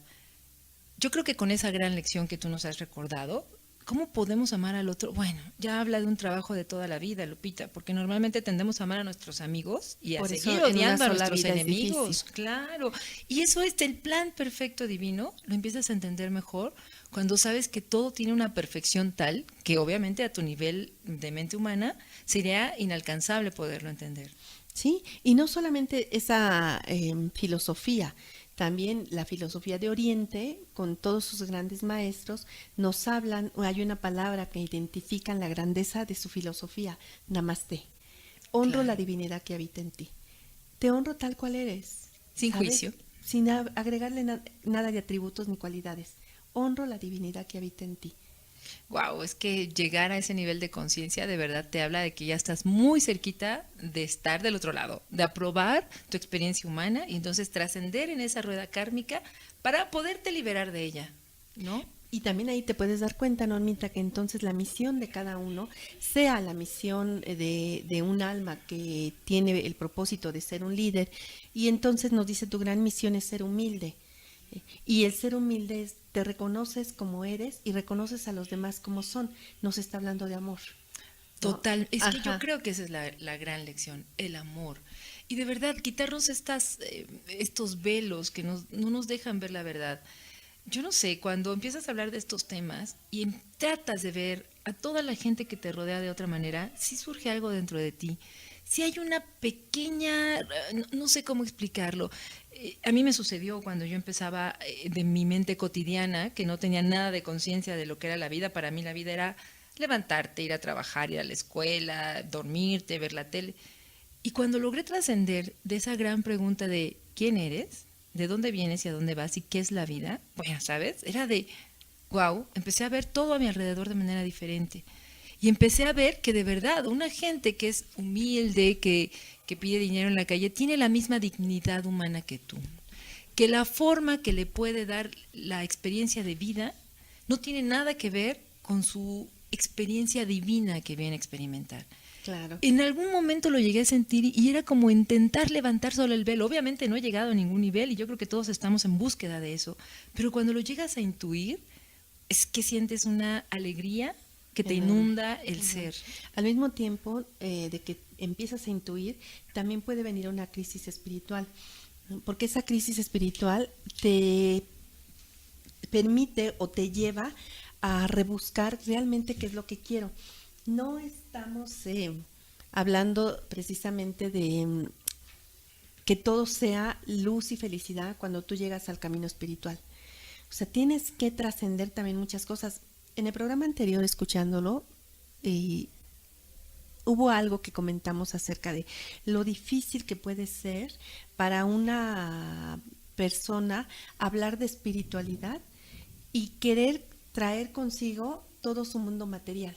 Yo creo que con esa gran lección que tú nos has recordado, ¿cómo podemos amar al otro? Bueno, ya habla de un trabajo de toda la vida, Lupita, porque normalmente tendemos a amar a nuestros amigos y a seguir odiando a nuestros enemigos. Claro, y eso es el plan perfecto divino, lo empiezas a entender mejor cuando sabes que todo tiene una perfección tal que obviamente a tu nivel de mente humana sería inalcanzable poderlo entender. Sí, y no solamente esa filosofía, también la filosofía de Oriente, con todos sus grandes maestros, nos hablan, hay una palabra que identifican la grandeza de su filosofía, Namaste. Honro la divinidad que habita en ti. Te honro tal cual eres. Sin juicio. Sin agregarle nada de atributos ni cualidades. Honro la divinidad que habita en ti. Wow, es que llegar a ese nivel de conciencia de verdad te habla de que ya estás muy cerquita de estar del otro lado, de aprobar tu experiencia humana y entonces trascender en esa rueda kármica para poderte liberar de ella, ¿no? Y también ahí te puedes dar cuenta, Normita, que entonces la misión de cada uno, sea la misión de un alma que tiene el propósito de ser un líder, y entonces nos dice tu gran misión es ser humilde. Y el ser humilde es, te reconoces como eres y reconoces a los demás como son. Nos está hablando de amor, ¿no? Total, es que yo creo que esa es la gran lección, el amor. Y de verdad, quitarnos estos velos que no nos dejan ver la verdad. Yo no sé, cuando empiezas a hablar de estos temas y tratas de ver a toda la gente que te rodea de otra manera, sí surge algo dentro de ti. Sí hay una pequeña, no sé cómo explicarlo. A mí me sucedió cuando yo empezaba de mi mente cotidiana, que no tenía nada de conciencia de lo que era la vida. Para mí la vida era levantarte, ir a trabajar, ir a la escuela, dormirte, ver la tele. Y cuando logré trascender de esa gran pregunta de ¿quién eres? ¿De dónde vienes y a dónde vas? ¿Y qué es la vida? Bueno, ¿sabes? Era de, wow, empecé a ver todo a mi alrededor de manera diferente. Y empecé a ver que de verdad una gente que es humilde, que pide dinero en la calle, tiene la misma dignidad humana que tú. Que la forma que le puede dar la experiencia de vida no tiene nada que ver con su experiencia divina que viene a experimentar. Claro. En algún momento lo llegué a sentir y era como intentar levantar solo el velo. Obviamente no he llegado a ningún nivel y yo creo que todos estamos en búsqueda de eso. Pero cuando lo llegas a intuir, es que sientes una alegría que te inunda el ser. Al mismo tiempo de que empiezas a intuir, también puede venir una crisis espiritual, porque esa crisis espiritual te permite o te lleva a rebuscar realmente qué es lo que quiero. No estamos hablando precisamente de que todo sea luz y felicidad cuando tú llegas al camino espiritual. O sea, tienes que trascender también muchas cosas. En el programa anterior, escuchándolo, hubo algo que comentamos acerca de lo difícil que puede ser para una persona hablar de espiritualidad y querer traer consigo todo su mundo material.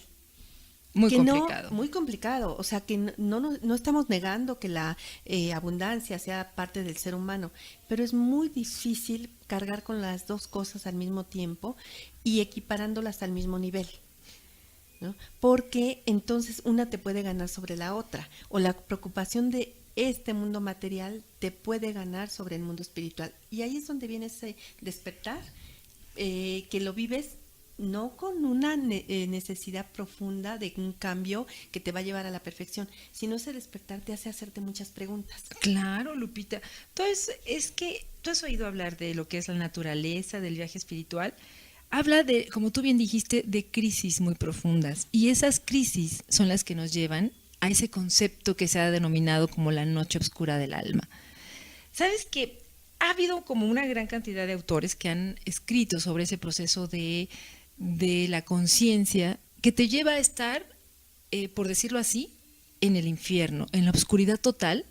Muy complicado. Muy complicado. O sea, que no estamos negando que la abundancia sea parte del ser humano, pero es muy difícil cargar con las dos cosas al mismo tiempo y equiparándolas al mismo nivel, ¿no? Porque entonces una te puede ganar sobre la otra, o la preocupación de este mundo material te puede ganar sobre el mundo espiritual. Y ahí es donde viene ese despertar, que lo vives no con una necesidad profunda de un cambio que te va a llevar a la perfección, sino ese despertar te hace hacerte muchas preguntas. Claro, Lupita. Entonces, es que tú has oído hablar de lo que es la naturaleza, del viaje espiritual. Habla de, como tú bien dijiste, de crisis muy profundas. Y esas crisis son las que nos llevan a ese concepto que se ha denominado como la noche oscura del alma. ¿Sabes que ha habido como una gran cantidad de autores que han escrito sobre ese proceso de la conciencia que te lleva a estar, por decirlo así, en el infierno, en la oscuridad total,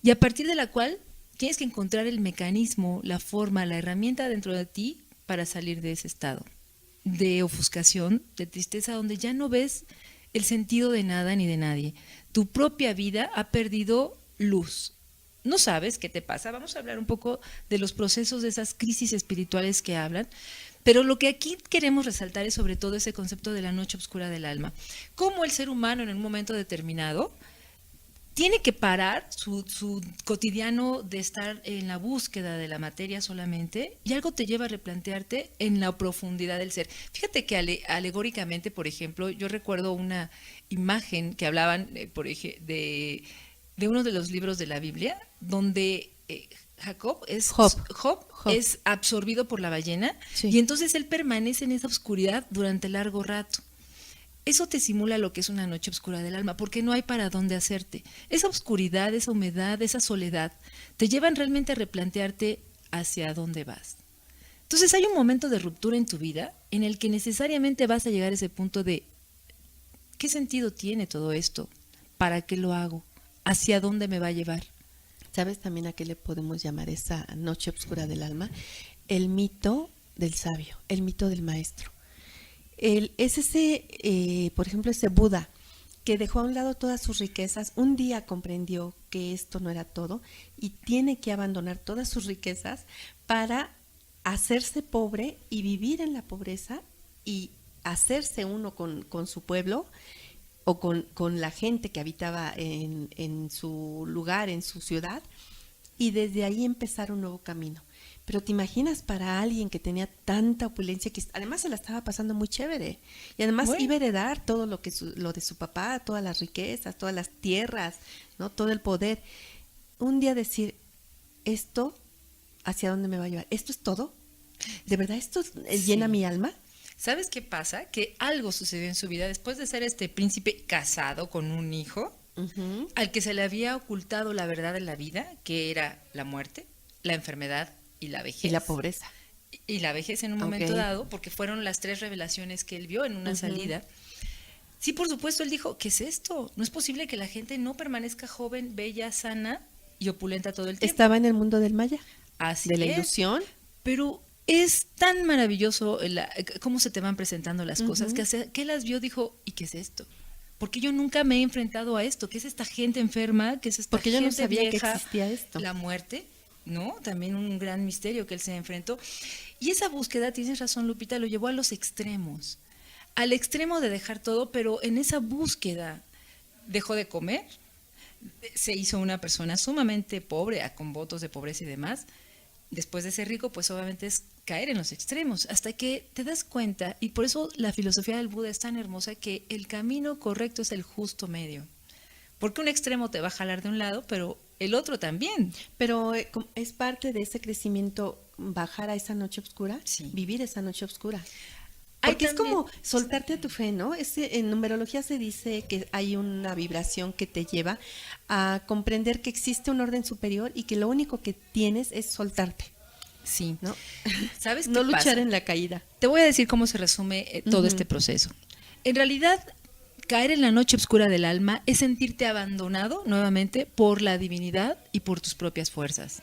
y a partir de la cual tienes que encontrar el mecanismo, la forma, la herramienta dentro de ti para salir de ese estado de ofuscación, de tristeza, donde ya no ves el sentido de nada ni de nadie. Tu propia vida ha perdido luz. No sabes qué te pasa. Vamos a hablar un poco de los procesos de esas crisis espirituales que hablan, pero lo que aquí queremos resaltar es sobre todo ese concepto de la noche oscura del alma. Cómo el ser humano en un momento determinado tiene que parar su cotidiano de estar en la búsqueda de la materia solamente, y algo te lleva a replantearte en la profundidad del ser. Fíjate que alegóricamente, por ejemplo, yo recuerdo una imagen que hablaban de uno de los libros de la Biblia, donde Job es absorbido por la ballena, sí, y entonces él permanece en esa oscuridad durante largo rato. Eso te simula lo que es una noche oscura del alma, porque no hay para dónde hacerte. Esa oscuridad, esa humedad, esa soledad, te llevan realmente a replantearte hacia dónde vas. Entonces hay un momento de ruptura en tu vida en el que necesariamente vas a llegar a ese punto de ¿qué sentido tiene todo esto? ¿Para qué lo hago? ¿Hacia dónde me va a llevar? ¿Sabes también a qué le podemos llamar esa noche oscura del alma? El mito del sabio, el mito del maestro. Es ese, por ejemplo, ese Buda que dejó a un lado todas sus riquezas, un día comprendió que esto no era todo y tiene que abandonar todas sus riquezas para hacerse pobre y vivir en la pobreza y hacerse uno con su pueblo o con la gente que habitaba en su lugar, en su ciudad, y desde ahí empezar un nuevo camino. Pero te imaginas para alguien que tenía tanta opulencia, que además se la estaba pasando muy chévere, y además iba a heredar todo lo de su papá, todas las riquezas, todas las tierras, ¿no? Todo el poder. Un día decir, ¿esto hacia dónde me va a llevar? ¿Esto es todo? ¿De verdad esto llena mi alma? ¿Sabes qué pasa? Que algo sucedió en su vida después de ser este príncipe casado con un hijo, al que se le había ocultado la verdad de la vida, que era la muerte, la enfermedad y la vejez. Y la pobreza. Y la vejez en un momento dado, porque fueron las 3 revelaciones que él vio en una salida. Sí, por supuesto, él dijo, ¿qué es esto? No es posible que la gente no permanezca joven, bella, sana y opulenta todo el tiempo. Estaba en el mundo del maya. Así de la ilusión. Pero es tan maravilloso cómo se te van presentando las cosas, que él las vio, dijo, ¿y qué es esto? Porque yo nunca me he enfrentado a esto. ¿Qué es esta gente enferma? ¿Qué es esta gente vieja? Porque yo no sabía que existía esto. La muerte, ¿no? También un gran misterio que él se enfrentó. Y esa búsqueda, tienes razón, Lupita, lo llevó a los extremos. Al extremo de dejar todo, pero en esa búsqueda dejó de comer, se hizo una persona sumamente pobre, con votos de pobreza y demás. Después de ser rico, pues obviamente es caer en los extremos, hasta que te das cuenta, y por eso la filosofía del Buda es tan hermosa, que el camino correcto es el justo medio. Porque un extremo te va a jalar de un lado, pero el otro también. Pero es parte de ese crecimiento bajar a esa noche oscura, sí, vivir esa noche oscura. Porque es como soltarte a tu fe, ¿no? En numerología se dice que hay una vibración que te lleva a comprender que existe un orden superior y que lo único que tienes es soltarte. Sí, ¿no? ¿Sabes qué no luchar pasa? En la caída. Te voy a decir cómo se resume todo este proceso. En realidad, caer en la noche oscura del alma es sentirte abandonado nuevamente por la divinidad y por tus propias fuerzas.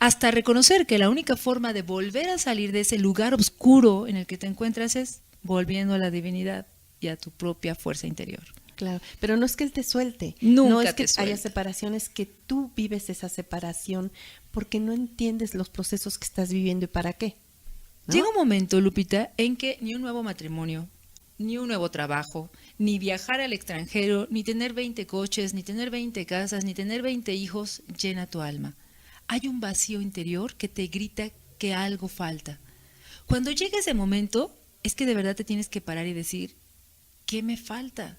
Hasta reconocer que la única forma de volver a salir de ese lugar oscuro en el que te encuentras es volviendo a la divinidad y a tu propia fuerza interior. Claro, pero no es que él te suelte. Nunca no es que te suelta. Haya separaciones, que tú vives esa separación porque no entiendes los procesos que estás viviendo y para qué, ¿no? Llega un momento, Lupita, en que ni un nuevo matrimonio, ni un nuevo trabajo, ni viajar al extranjero, ni tener 20 coches, ni tener 20 casas, ni tener 20 hijos llena tu alma. Hay un vacío interior que te grita que algo falta. Cuando llega ese momento, es que de verdad te tienes que parar y decir, ¿qué me falta?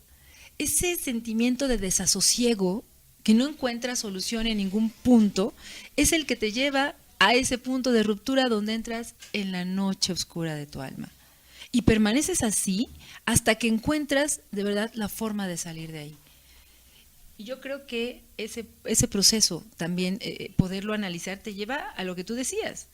Ese sentimiento de desasosiego que no encuentra solución en ningún punto es el que te lleva a ese punto de ruptura donde entras en la noche oscura de tu alma. Y permaneces así hasta que encuentras de verdad la forma de salir de ahí. Y yo creo que ese proceso también, poderlo analizar, te lleva a lo que tú decías.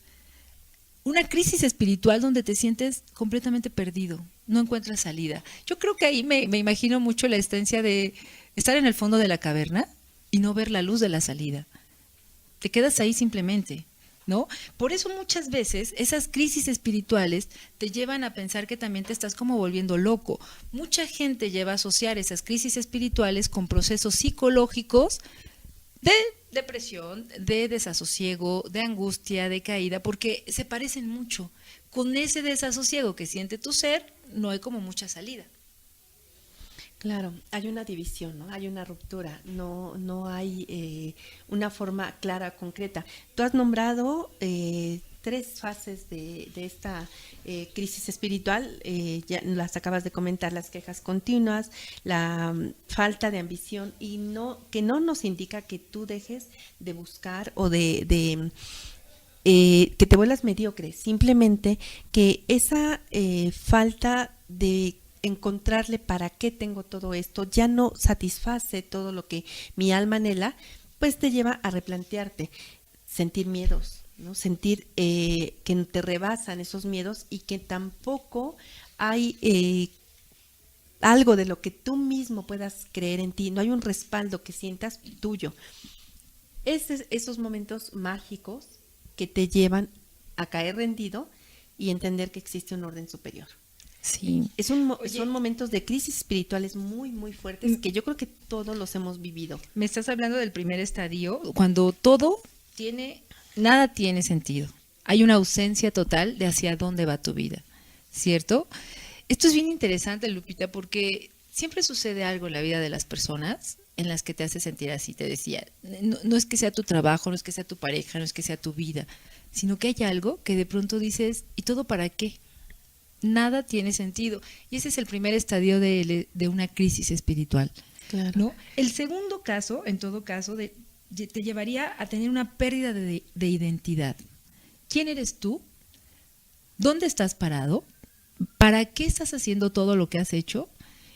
Una crisis espiritual donde te sientes completamente perdido, no encuentras salida. Yo creo que ahí me imagino mucho la estancia de estar en el fondo de la caverna y no ver la luz de la salida. Te quedas ahí simplemente, ¿no? Por eso muchas veces esas crisis espirituales te llevan a pensar que también te estás como volviendo loco. Mucha gente lleva a asociar esas crisis espirituales con procesos psicológicos de depresión, de desasosiego, de angustia, de caída, porque se parecen mucho. Con ese desasosiego que siente tu ser, no hay como mucha salida. Claro, hay una división, ¿no? Hay una ruptura, no hay una forma clara, concreta. Tú has nombrado 3 fases de esta crisis espiritual, ya las acabas de comentar, las quejas continuas, la falta de ambición y que no nos indica que tú dejes de buscar o que te vuelvas mediocre, simplemente que esa falta de encontrarle para qué tengo todo esto, ya no satisface todo lo que mi alma anhela, pues te lleva a replantearte, sentir miedos, ¿no? Sentir que te rebasan esos miedos y que tampoco hay algo de lo que tú mismo puedas creer en ti, no hay un respaldo que sientas tuyo. Esos momentos mágicos que te llevan a caer rendido y entender que existe un orden superior. Sí. Son momentos de crisis espirituales muy, muy fuertes que yo creo que todos los hemos vivido. Me estás hablando del primer estadio, cuando nada tiene sentido. Hay una ausencia total de hacia dónde va tu vida, ¿cierto? Esto es bien interesante, Lupita, porque siempre sucede algo en la vida de las personas en las que te hace sentir así. Te decía, no es que sea tu trabajo, no es que sea tu pareja, no es que sea tu vida, sino que hay algo que de pronto dices, ¿y todo para qué? Nada tiene sentido. Y ese es el primer estadio de una crisis espiritual. Claro. ¿No? El segundo caso, en todo caso, te llevaría a tener una pérdida de identidad. ¿Quién eres tú? ¿Dónde estás parado? ¿Para qué estás haciendo todo lo que has hecho?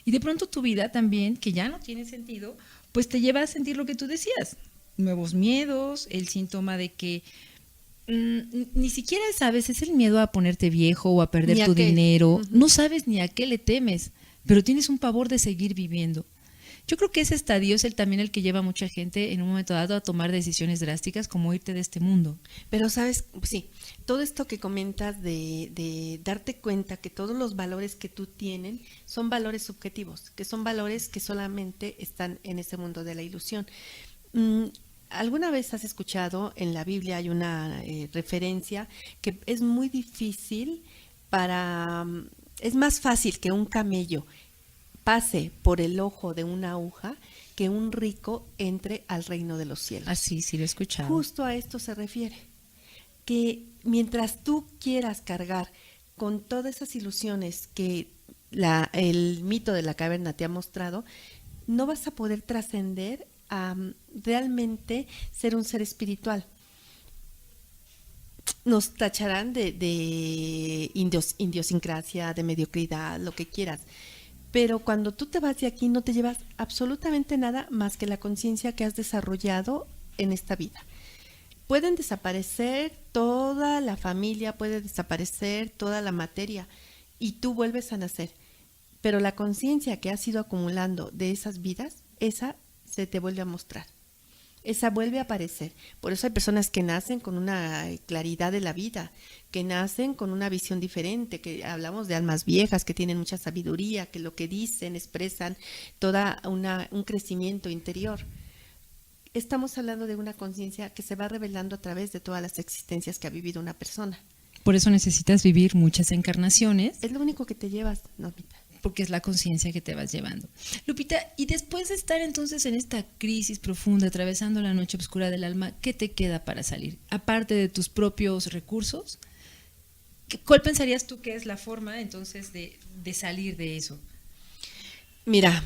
Y de pronto tu vida también, que ya no tiene sentido, pues te lleva a sentir lo que tú decías. Nuevos miedos, el síntoma de que ni siquiera sabes, es el miedo a ponerte viejo o a perder tu dinero. No sabes ni a qué le temes, pero tienes un pavor de seguir viviendo. Yo creo que ese estadio es también el que lleva a mucha gente en un momento dado a tomar decisiones drásticas como irte de este mundo. Pero sabes, sí, todo esto que comentas de darte cuenta que todos los valores que tú tienes son valores subjetivos, que son valores que solamente están en ese mundo de la ilusión. ¿Alguna vez has escuchado en la Biblia hay una referencia que es muy difícil es más fácil que un camello pase por el ojo de una aguja que un rico entre al reino de los cielos? Así, sí lo he escuchado. Justo a esto se refiere, que mientras tú quieras cargar con todas esas ilusiones que el mito de la caverna te ha mostrado, no vas a poder trascender a realmente ser un ser espiritual. Nos tacharán de idiosincrasia, de mediocridad, lo que quieras. Pero cuando tú te vas de aquí no te llevas absolutamente nada más que la conciencia que has desarrollado en esta vida. Pueden desaparecer toda la familia, puede desaparecer toda la materia y tú vuelves a nacer. Pero la conciencia que has ido acumulando de esas vidas, esa se te vuelve a mostrar. Esa vuelve a aparecer. Por eso hay personas que nacen con una claridad de la vida, que nacen con una visión diferente, que hablamos de almas viejas, que tienen mucha sabiduría, que lo que dicen, expresan toda un crecimiento interior. Estamos hablando de una conciencia que se va revelando a través de todas las existencias que ha vivido una persona. Por eso necesitas vivir muchas encarnaciones. Es lo único que te llevas, Normita. porque es la conciencia que te vas llevando. Lupita, y después de estar entonces en esta crisis profunda, atravesando la noche oscura del alma, ¿qué te queda para salir? Aparte de tus propios recursos, ¿cuál pensarías tú que es la forma entonces de salir de eso? Mira,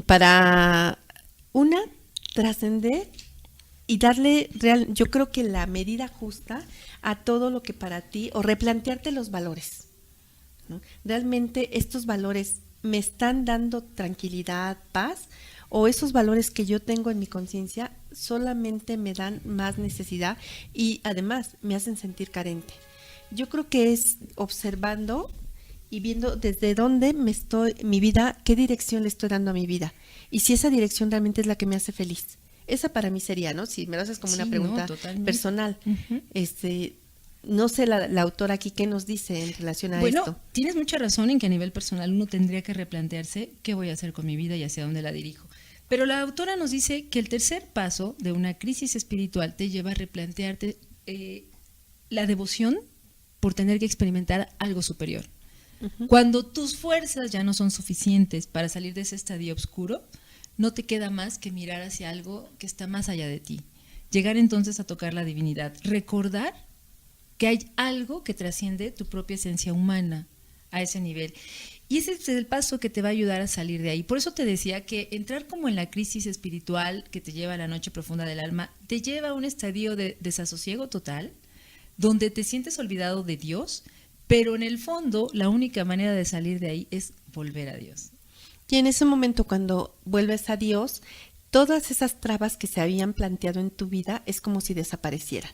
para trascender y darle yo creo que la medida justa a todo lo que para ti, o replantearte los valores, ¿no? ¿Realmente estos valores me están dando tranquilidad, paz? ¿O esos valores que yo tengo en mi conciencia solamente me dan más necesidad y además me hacen sentir carente? Yo creo que es observando y viendo desde dónde mi vida, qué dirección le estoy dando a mi vida y si esa dirección realmente es la que me hace feliz. Esa para mí sería, ¿no? Si me lo haces como una pregunta personal. No sé la autora aquí qué nos dice en relación a esto. Bueno, tienes mucha razón en que a nivel personal uno tendría que replantearse qué voy a hacer con mi vida y hacia dónde la dirijo. Pero la autora nos dice que el tercer paso de una crisis espiritual te lleva a replantearte la devoción por tener que experimentar algo superior. Cuando tus fuerzas ya no son suficientes para salir de ese estadio oscuro, no te queda más que mirar hacia algo que está más allá de ti. Llegar entonces a tocar la divinidad, recordar que hay algo que trasciende tu propia esencia humana a ese nivel. Y ese es el paso que te va a ayudar a salir de ahí. Por eso te decía que entrar como en la crisis espiritual que te lleva a la noche profunda del alma, te lleva a un estadio de desasosiego total, donde te sientes olvidado de Dios, pero en el fondo la única manera de salir de ahí es volver a Dios. Y en ese momento cuando vuelves a Dios, todas esas trabas que se habían planteado en tu vida es como si desaparecieran,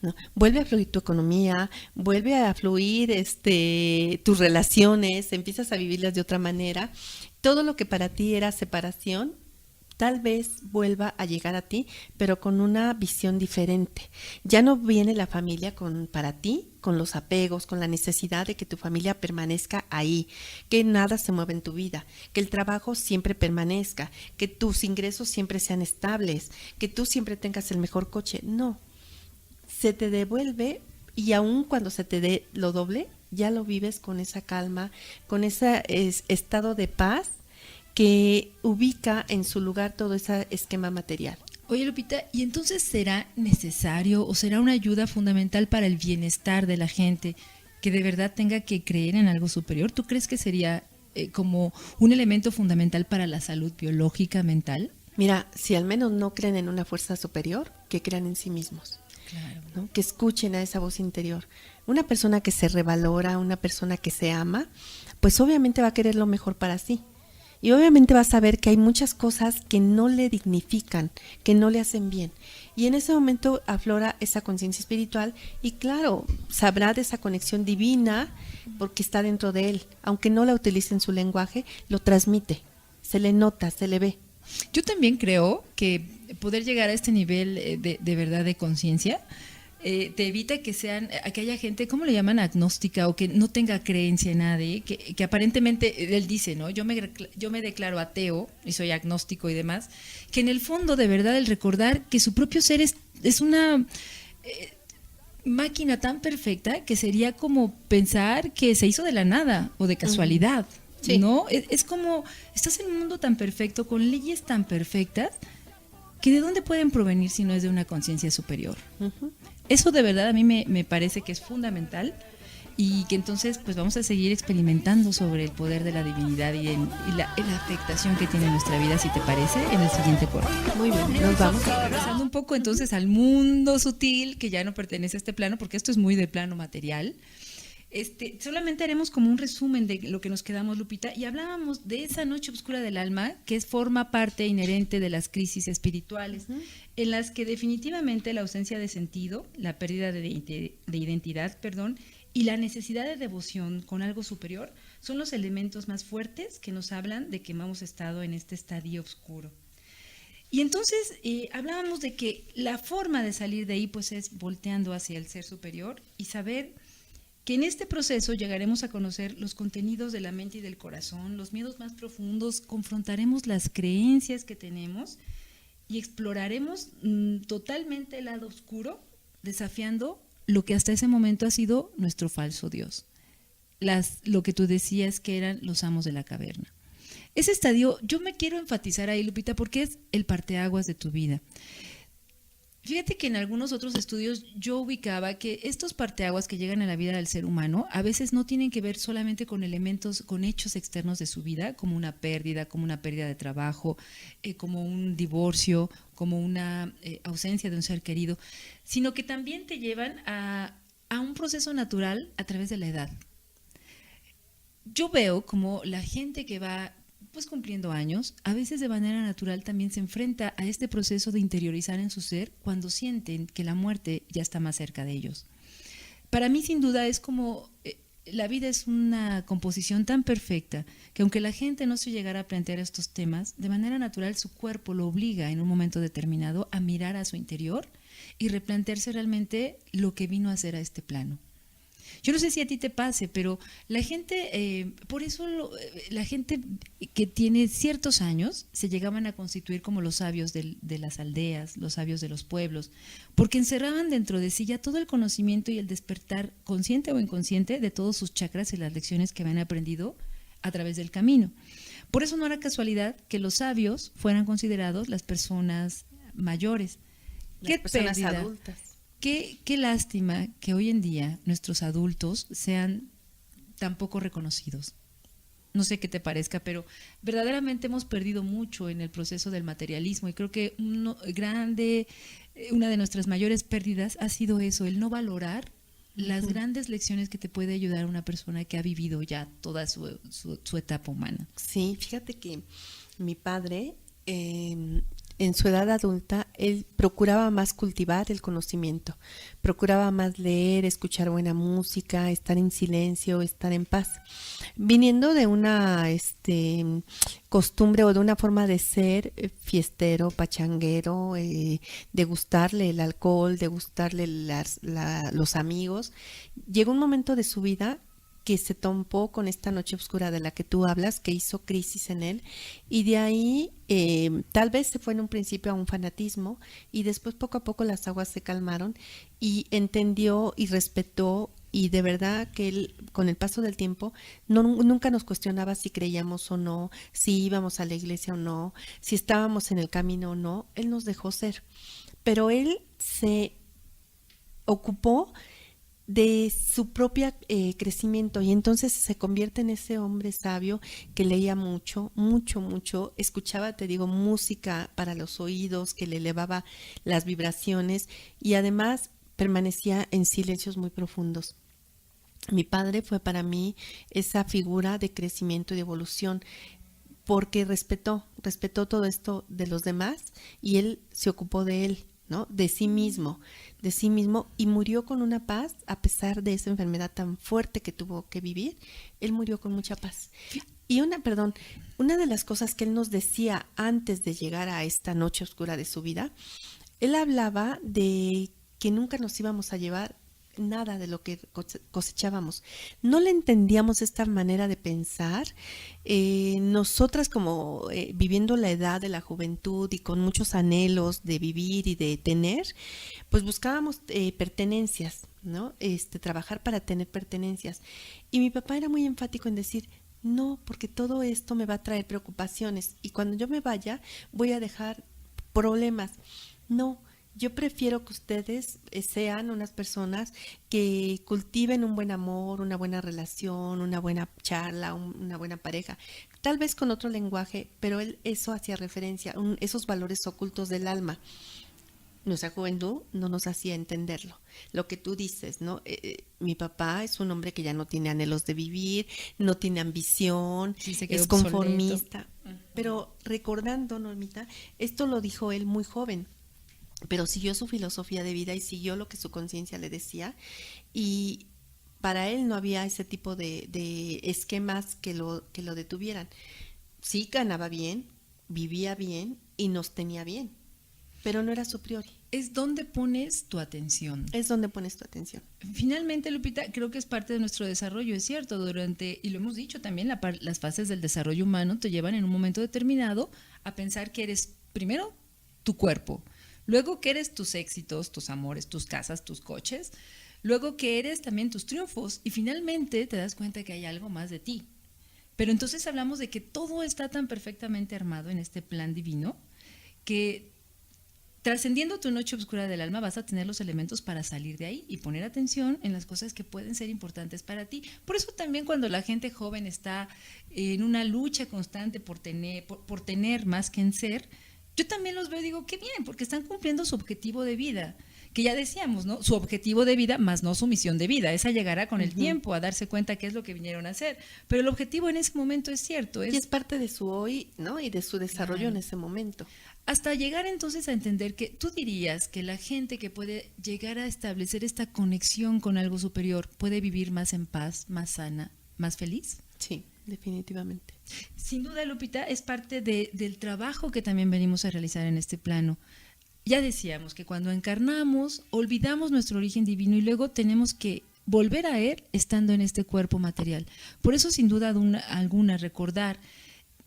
¿no? Vuelve a fluir tu economía, vuelve a fluir tus relaciones, empiezas a vivirlas de otra manera. Todo lo que para ti era separación, tal vez vuelva a llegar a ti, pero con una visión diferente. Ya no viene la familia para ti, con los apegos, con la necesidad de que tu familia permanezca ahí, que nada se mueva en tu vida, que el trabajo siempre permanezca, que tus ingresos siempre sean estables, que tú siempre tengas el mejor coche. No, se te devuelve y aun cuando se te dé lo doble, ya lo vives con esa calma, con ese estado de paz que ubica en su lugar todo ese esquema material. Oye, Lupita, ¿y entonces será necesario o será una ayuda fundamental para el bienestar de la gente que de verdad tenga que creer en algo superior? ¿Tú crees que sería como un elemento fundamental para la salud biológica, mental? Mira, si al menos no creen en una fuerza superior, que crean en sí mismos. Claro. ¿No? Que escuchen a esa voz interior. Una persona que se revalora, una persona que se ama, pues obviamente va a querer lo mejor para sí. Y obviamente vas a ver que hay muchas cosas que no le dignifican, que no le hacen bien. Y en ese momento aflora esa conciencia espiritual y claro, sabrá de esa conexión divina porque está dentro de él. Aunque no la utilice en su lenguaje, lo transmite, se le nota, se le ve. Yo también creo que poder llegar a este nivel de verdad de conciencia te evita que haya gente, ¿cómo le llaman? Agnóstica, o que no tenga creencia en nadie, que aparentemente él dice, ¿no? Yo me declaro ateo y soy agnóstico y demás, que en el fondo de verdad el recordar que su propio ser es una máquina tan perfecta que sería como pensar que se hizo de la nada o de casualidad, sí. ¿No? Es como, estás en un mundo tan perfecto, con leyes tan perfectas, que ¿de dónde pueden provenir si no es de una conciencia superior? Uh-huh. Eso de verdad a mí me parece que es fundamental y que entonces pues vamos a seguir experimentando sobre el poder de la divinidad y la afectación que tiene en nuestra vida, si te parece, en el siguiente corte. Muy bien, nos vamos. Pasando un poco entonces al mundo sutil, que ya no pertenece a este plano, porque esto es muy de plano material. Solamente haremos como un resumen de lo que nos quedamos, Lupita, y hablábamos de esa noche oscura del alma que forma parte inherente de las crisis espirituales, uh-huh, en las que definitivamente la ausencia de sentido, la pérdida de identidad, y la necesidad de devoción con algo superior son los elementos más fuertes que nos hablan de que hemos estado en este estadio oscuro. Y entonces hablábamos de que la forma de salir de ahí pues es volteando hacia el ser superior y saber que en este proceso llegaremos a conocer los contenidos de la mente y del corazón, los miedos más profundos, confrontaremos las creencias que tenemos y exploraremos totalmente el lado oscuro, desafiando lo que hasta ese momento ha sido nuestro falso Dios. lo que tú decías que eran los amos de la caverna. Ese estadio, yo me quiero enfatizar ahí, Lupita, porque es el parteaguas de tu vida. Fíjate que en algunos otros estudios yo ubicaba que estos parteaguas que llegan a la vida del ser humano a veces no tienen que ver solamente con elementos, con hechos externos de su vida, como una pérdida de trabajo, como un divorcio, como una ausencia de un ser querido, sino que también te llevan a un proceso natural a través de la edad. Yo veo como la gente que va pues cumpliendo años, a veces de manera natural también se enfrenta a este proceso de interiorizar en su ser cuando sienten que la muerte ya está más cerca de ellos. Para mí, sin duda, es como la vida es una composición tan perfecta que aunque la gente no se llegara a plantear estos temas, de manera natural su cuerpo lo obliga en un momento determinado a mirar a su interior y replantearse realmente lo que vino a hacer a este plano. Yo no sé si a ti te pase, pero la gente, por eso la gente que tiene ciertos años se llegaban a constituir como los sabios de las aldeas, los sabios de los pueblos, porque encerraban dentro de sí ya todo el conocimiento y el despertar consciente o inconsciente de todos sus chakras y las lecciones que habían aprendido a través del camino. Por eso no era casualidad que los sabios fueran considerados las personas mayores. Las personas adultas. Qué lástima que hoy en día nuestros adultos sean tan poco reconocidos. No sé qué te parezca, pero verdaderamente hemos perdido mucho en el proceso del materialismo y creo que una de nuestras mayores pérdidas ha sido eso, el no valorar las grandes lecciones que te puede ayudar una persona que ha vivido ya toda su etapa humana. Sí, fíjate que mi padre en su edad adulta, él procuraba más cultivar el conocimiento, procuraba más leer, escuchar buena música, estar en silencio, estar en paz. Viniendo de una costumbre o de una forma de ser fiestero, pachanguero, de gustarle el alcohol, de gustarle los amigos, llegó un momento de su vida que se topó con esta noche oscura de la que tú hablas, que hizo crisis en él, y de ahí tal vez se fue en un principio a un fanatismo y después poco a poco las aguas se calmaron y entendió y respetó, y de verdad que él con el paso del tiempo nunca nos cuestionaba si creíamos o no, si íbamos a la iglesia o no, si estábamos en el camino o no. Él nos dejó ser, pero él se ocupó de su propio crecimiento y entonces se convierte en ese hombre sabio que leía mucho, escuchaba, te digo, música para los oídos que le elevaba las vibraciones y además permanecía en silencios muy profundos. Mi padre fue para mí esa figura de crecimiento y de evolución, porque respetó todo esto de los demás y él se ocupó de él, ¿no? De sí mismo y murió con una paz a pesar de esa enfermedad tan fuerte que tuvo que vivir. Él murió con mucha paz. Y una de las cosas que él nos decía antes de llegar a esta noche oscura de su vida, él hablaba de que nunca nos íbamos a llevar nada de lo que cosechábamos. No le entendíamos esta manera de pensar. Nosotras como viviendo la edad de la juventud y con muchos anhelos de vivir y de tener, pues buscábamos pertenencias, ¿no? Trabajar para tener pertenencias. Y mi papá era muy enfático en decir, no, porque todo esto me va a traer preocupaciones y cuando yo me vaya voy a dejar problemas. No, yo prefiero que ustedes sean unas personas que cultiven un buen amor, una buena relación, una buena charla, una buena pareja. Tal vez con otro lenguaje, pero él eso hacía referencia a esos valores ocultos del alma. Nuestra juventud no nos hacía entenderlo. Lo que tú dices, ¿no? Mi papá es un hombre que ya no tiene anhelos de vivir, no tiene ambición, sí, se quedó es conformista. obsoleto. Pero recordando, Normita, esto lo dijo él muy joven, pero siguió su filosofía de vida y siguió lo que su conciencia le decía, y para él no había ese tipo de esquemas que lo detuvieran. Sí ganaba bien, vivía bien y nos tenía bien, pero no era su priori. Es donde pones tu atención. Es donde pones tu atención. Finalmente, Lupita, creo que es parte de nuestro desarrollo, es cierto, y lo hemos dicho también, las fases del desarrollo humano te llevan en un momento determinado a pensar que eres primero tu cuerpo, luego que eres tus éxitos, tus amores, tus casas, tus coches, luego que eres también tus triunfos y finalmente te das cuenta que hay algo más de ti. Pero entonces hablamos de que todo está tan perfectamente armado en este plan divino que trascendiendo tu noche oscura del alma vas a tener los elementos para salir de ahí y poner atención en las cosas que pueden ser importantes para ti. Por eso también cuando la gente joven está en una lucha constante por tener más que en ser, yo también los veo y digo, qué bien, porque están cumpliendo su objetivo de vida. Que ya decíamos, ¿no? Su objetivo de vida más no su misión de vida. Esa llegará con el tiempo a darse cuenta qué es lo que vinieron a hacer. Pero el objetivo en ese momento es cierto. Y es parte de su hoy, ¿no? Y de su desarrollo en ese momento. Hasta llegar entonces a entender que tú dirías que la gente que puede llegar a establecer esta conexión con algo superior puede vivir más en paz, más sana, más feliz. Sí, definitivamente. Sin duda, Lupita, es parte del trabajo que también venimos a realizar en este plano. Ya decíamos que cuando encarnamos, olvidamos nuestro origen divino y luego tenemos que volver a él estando en este cuerpo material. Por eso, sin duda alguna, recordar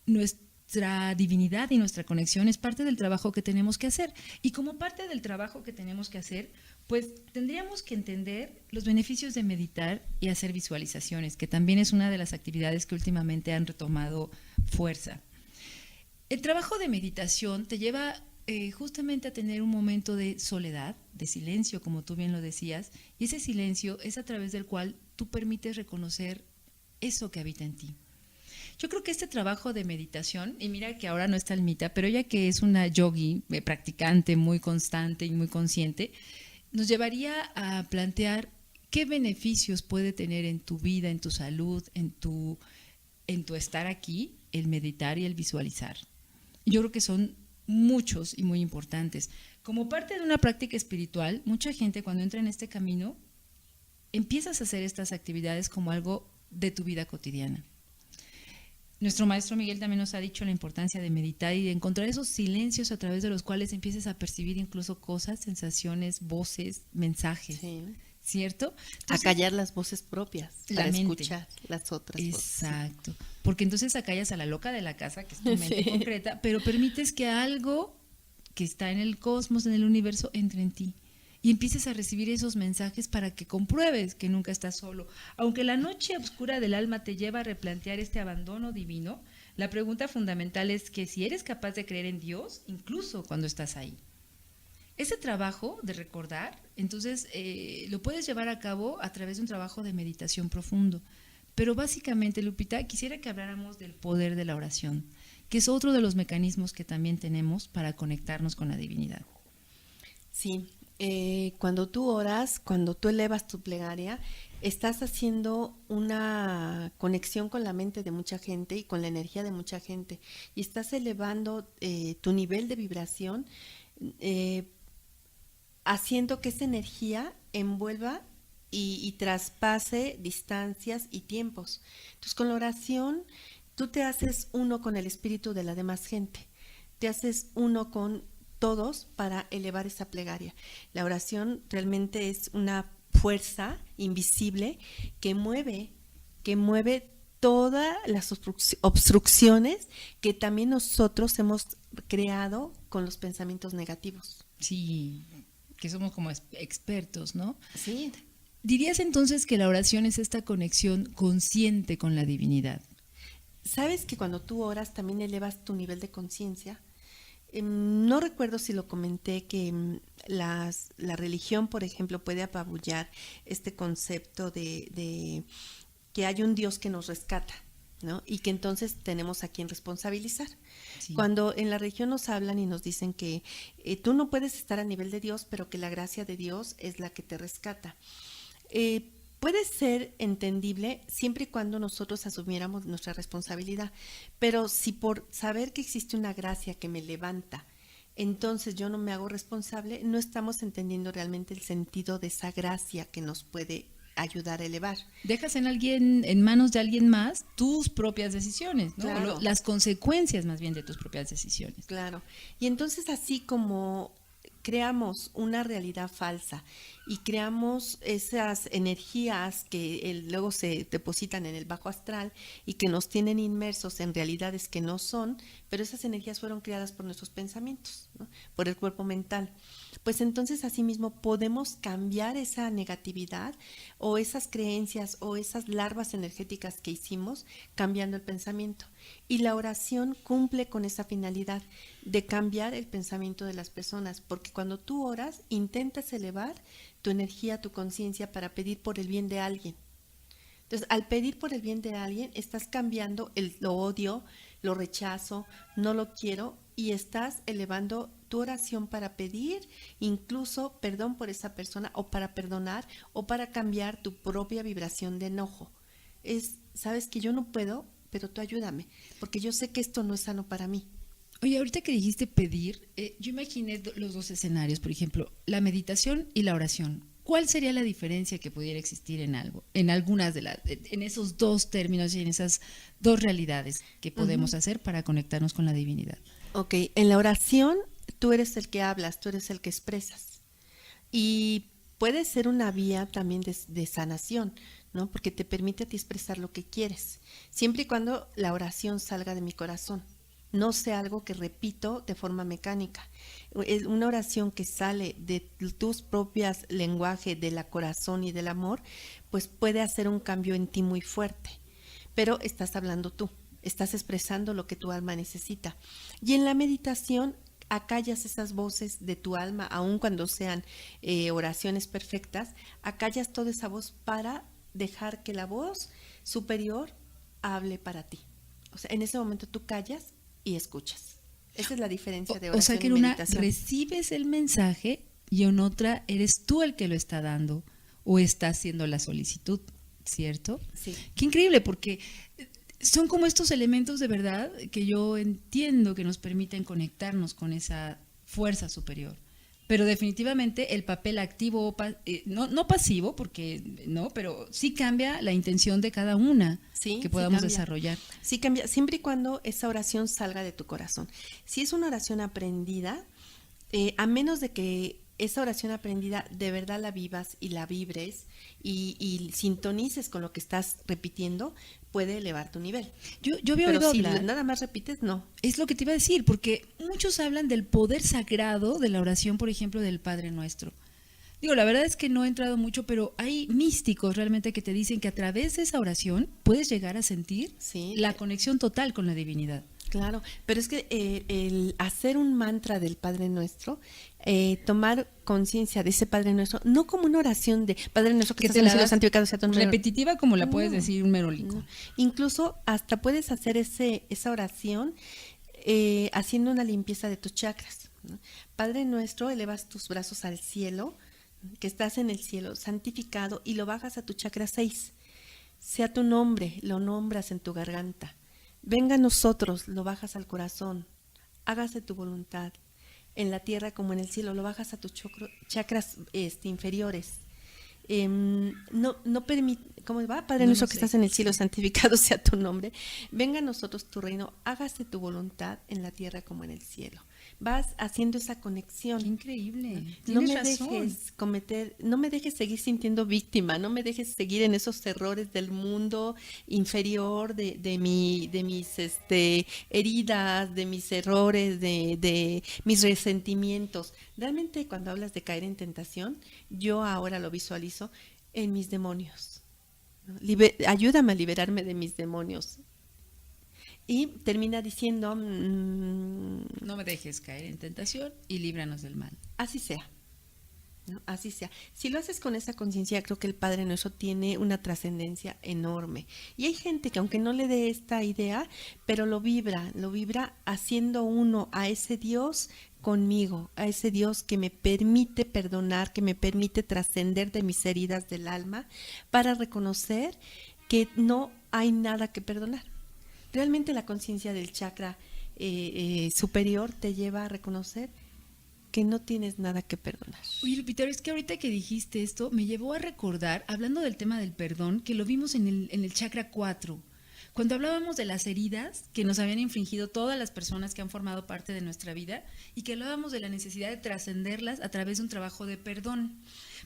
nuestra divinidad y nuestra conexión es parte del trabajo que tenemos que hacer. Y como parte del trabajo que tenemos que hacer, pues tendríamos que entender los beneficios de meditar y hacer visualizaciones, que también es una de las actividades que últimamente han retomado fuerza. El trabajo de meditación te lleva justamente a tener un momento de soledad, de silencio, como tú bien lo decías, y ese silencio es a través del cual tú permites reconocer eso que habita en ti. Yo creo que este trabajo de meditación, y mira que ahora no está Almita, pero ella que es una yogi practicante muy constante y muy consciente, nos llevaría a plantear qué beneficios puede tener en tu vida, en tu salud, en tu estar aquí, el meditar y el visualizar. Yo creo que son muchos y muy importantes. Como parte de una práctica espiritual, mucha gente cuando entra en este camino, empiezas a hacer estas actividades como algo de tu vida cotidiana. Nuestro maestro Miguel también nos ha dicho la importancia de meditar y de encontrar esos silencios a través de los cuales empieces a percibir incluso cosas, sensaciones, voces, mensajes. Sí. ¿Cierto? Entonces, a callar las voces propias para mente. Escuchar las otras voces. Exacto. Porque entonces acallas a la loca de la casa, que es tu mente concreta, pero permites que algo que está en el cosmos, en el universo, entre en ti. Y empieces a recibir esos mensajes para que compruebes que nunca estás solo. Aunque la noche oscura del alma te lleva a replantear este abandono divino, la pregunta fundamental es que si eres capaz de creer en Dios, incluso cuando estás ahí. Ese trabajo de recordar, entonces, lo puedes llevar a cabo a través de un trabajo de meditación profundo. Pero básicamente, Lupita, quisiera que habláramos del poder de la oración, que es otro de los mecanismos que también tenemos para conectarnos con la divinidad. Sí, cuando tú oras, cuando tú elevas tu plegaria, estás haciendo una conexión con la mente de mucha gente y con la energía de mucha gente. Y estás elevando tu nivel de vibración, haciendo que esa energía envuelva y traspase distancias y tiempos. Entonces, con la oración, tú te haces uno con el espíritu de la demás gente, te haces uno con todos para elevar esa plegaria. La oración realmente es una fuerza invisible que mueve todas las obstrucciones que también nosotros hemos creado con los pensamientos negativos. Sí, que somos como expertos, ¿no? Sí. ¿Dirías entonces que la oración es esta conexión consciente con la divinidad? ¿Sabes que cuando tú oras también elevas tu nivel de conciencia? No recuerdo si lo comenté que la religión, por ejemplo, puede apabullar este concepto de que hay un Dios que nos rescata, ¿no? Y que entonces tenemos a quien responsabilizar. Sí. Cuando en la religión nos hablan y nos dicen que tú no puedes estar a nivel de Dios, pero que la gracia de Dios es la que te rescata. Puede ser entendible siempre y cuando nosotros asumiéramos nuestra responsabilidad, pero si por saber que existe una gracia que me levanta, entonces yo no me hago responsable, no estamos entendiendo realmente el sentido de esa gracia que nos puede ayudar a elevar. Dejas en manos de alguien más tus propias decisiones, ¿no? Claro. Las consecuencias más bien de tus propias decisiones. Claro. Y entonces así como creamos una realidad falsa y creamos esas energías que luego se depositan en el bajo astral y que nos tienen inmersos en realidades que no son, pero esas energías fueron creadas por nuestros pensamientos, ¿no? Por el cuerpo mental. pues entonces asimismo podemos cambiar esa negatividad o esas creencias o esas larvas energéticas que hicimos cambiando el pensamiento. Y la oración cumple con esa finalidad de cambiar el pensamiento de las personas, porque cuando tú oras intentas elevar tu energía, tu conciencia para pedir por el bien de alguien. Entonces, al pedir por el bien de alguien, estás cambiando lo odio, lo rechazo, no lo quiero, y estás elevando tu oración para pedir incluso perdón por esa persona, o para perdonar, o para cambiar tu propia vibración de enojo. Sabes que yo no puedo, pero tú ayúdame, porque yo sé que esto no es sano para mí. Oye, ahorita que dijiste pedir, yo imaginé los dos escenarios, por ejemplo, la meditación y la oración. ¿Cuál sería la diferencia que pudiera existir en algunas en esos dos términos y en esas dos realidades que podemos hacer para conectarnos con la divinidad? Ok, en la oración tú eres el que hablas, tú eres el que expresas. Y puede ser una vía también de sanación, ¿no? Porque te permite a ti expresar lo que quieres, siempre y cuando la oración salga de mi corazón. No sea algo que repito de forma mecánica. Es una oración que sale de tus propias lenguajes, del corazón y del amor, pues puede hacer un cambio en ti muy fuerte. Pero estás hablando tú, estás expresando lo que tu alma necesita. Y en la meditación acallas esas voces de tu alma, aun cuando sean oraciones perfectas, acallas toda esa voz para dejar que la voz superior hable para ti. O sea, en ese momento tú callas y escuchas. Esa es la diferencia de oración. O sea que en una recibes el mensaje y en otra eres tú el que lo está dando o está haciendo la solicitud, ¿cierto? Sí. Qué increíble, porque son como estos elementos de verdad que yo entiendo que nos permiten conectarnos con esa fuerza superior. Pero definitivamente el papel activo, no pasivo, porque no, pero sí cambia la intención de cada una que podamos desarrollar. Sí cambia, siempre y cuando esa oración salga de tu corazón. Si es una oración aprendida, a menos de que esa oración aprendida de verdad la vivas y la vibres y sintonices con lo que estás repitiendo, puede elevar tu nivel. Yo había oído hablar. Si nada más repites, no. Es lo que te iba a decir, porque muchos hablan del poder sagrado de la oración, por ejemplo, del Padre Nuestro. Digo, la verdad es que no he entrado mucho, pero hay místicos realmente que te dicen que a través de esa oración puedes llegar a sentir la conexión total con la divinidad. Claro, pero es que el hacer un mantra del Padre Nuestro, tomar conciencia de ese Padre Nuestro, no como una oración de Padre Nuestro que estás en el cielo, santificado sea tu nombre. Repetitiva como la puedes decir un merolico. No. Incluso hasta puedes hacer esa oración haciendo una limpieza de tus chakras, ¿no? Padre Nuestro, elevas tus brazos al cielo, que estás en el cielo, santificado, y lo bajas a tu chakra 6. Sea tu nombre, lo nombras en tu garganta. Venga a nosotros, lo bajas al corazón. Hágase tu voluntad, en la tierra como en el cielo, lo bajas a tus chakras inferiores. No permite, ¿cómo va? Padre nuestro que estás en el cielo, santificado sea tu nombre. Venga a nosotros tu reino, hágase tu voluntad en la tierra como en el cielo. Vas haciendo esa conexión. Qué increíble. No me no me dejes seguir sintiendo víctima, no me dejes seguir en esos errores del mundo inferior, de mis heridas, de mis errores, de mis resentimientos. Realmente cuando hablas de caer en tentación, yo ahora lo visualizo en mis demonios, ¿no? Ayúdame a liberarme de mis demonios. Y termina diciendo, no me dejes caer en tentación y líbranos del mal. Así sea, ¿no? Así sea. Si lo haces con esa conciencia, creo que el Padre Nuestro tiene una trascendencia enorme. Y hay gente que aunque no le dé esta idea, pero lo vibra haciendo uno a ese Dios conmigo, a ese Dios que me permite perdonar, que me permite trascender de mis heridas del alma para reconocer que no hay nada que perdonar. Realmente la conciencia del chakra superior te lleva a reconocer que no tienes nada que perdonar. Oye, Lupita, es que ahorita que dijiste esto, me llevó a recordar, hablando del tema del perdón, que lo vimos en el chakra 4, cuando hablábamos de las heridas que nos habían infligido todas las personas que han formado parte de nuestra vida y que hablábamos de la necesidad de trascenderlas a través de un trabajo de perdón.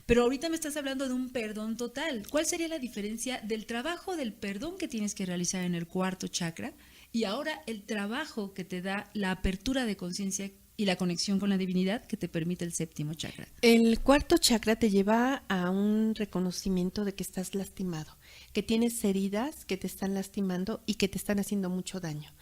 Pero ahorita me estás hablando de un perdón total. ¿Cuál sería la diferencia del trabajo del perdón que tienes que realizar en el 4º chakra y ahora el trabajo que te da la apertura de conciencia y la conexión con la divinidad que te permite el séptimo chakra. El cuarto chakra te lleva a un reconocimiento de que estás lastimado, que tienes heridas que te están lastimando y que te están haciendo mucho daño.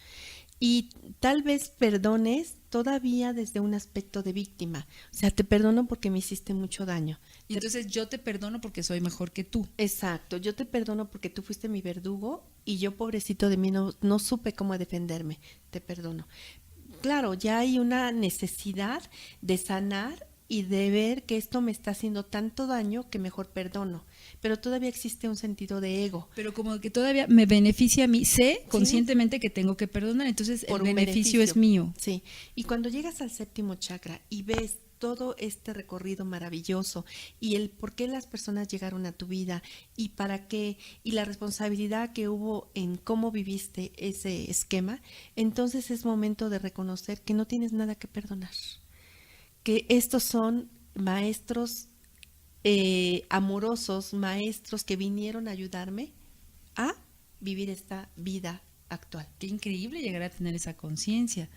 Y tal vez perdones todavía desde un aspecto de víctima. O sea, te perdono porque me hiciste mucho daño. Y entonces yo te perdono porque soy mejor que tú. Exacto, yo te perdono porque tú fuiste mi verdugo y yo, pobrecito de mí, no supe cómo defenderme. Te perdono. Claro, ya hay una necesidad de sanar y de ver que esto me está haciendo tanto daño que mejor perdono. Pero todavía existe un sentido de ego. Pero como que todavía me beneficia a mí, sé conscientemente que tengo que perdonar, entonces Por el un beneficio es mío. Sí, y cuando llegas al séptimo chakra y ves todo este recorrido maravilloso y el por qué las personas llegaron a tu vida y para qué y la responsabilidad que hubo en cómo viviste ese esquema, entonces es momento de reconocer que no tienes nada que perdonar, que estos son maestros amorosos, maestros que vinieron a ayudarme a vivir esta vida actual. Qué increíble llegar a tener esa conciencia.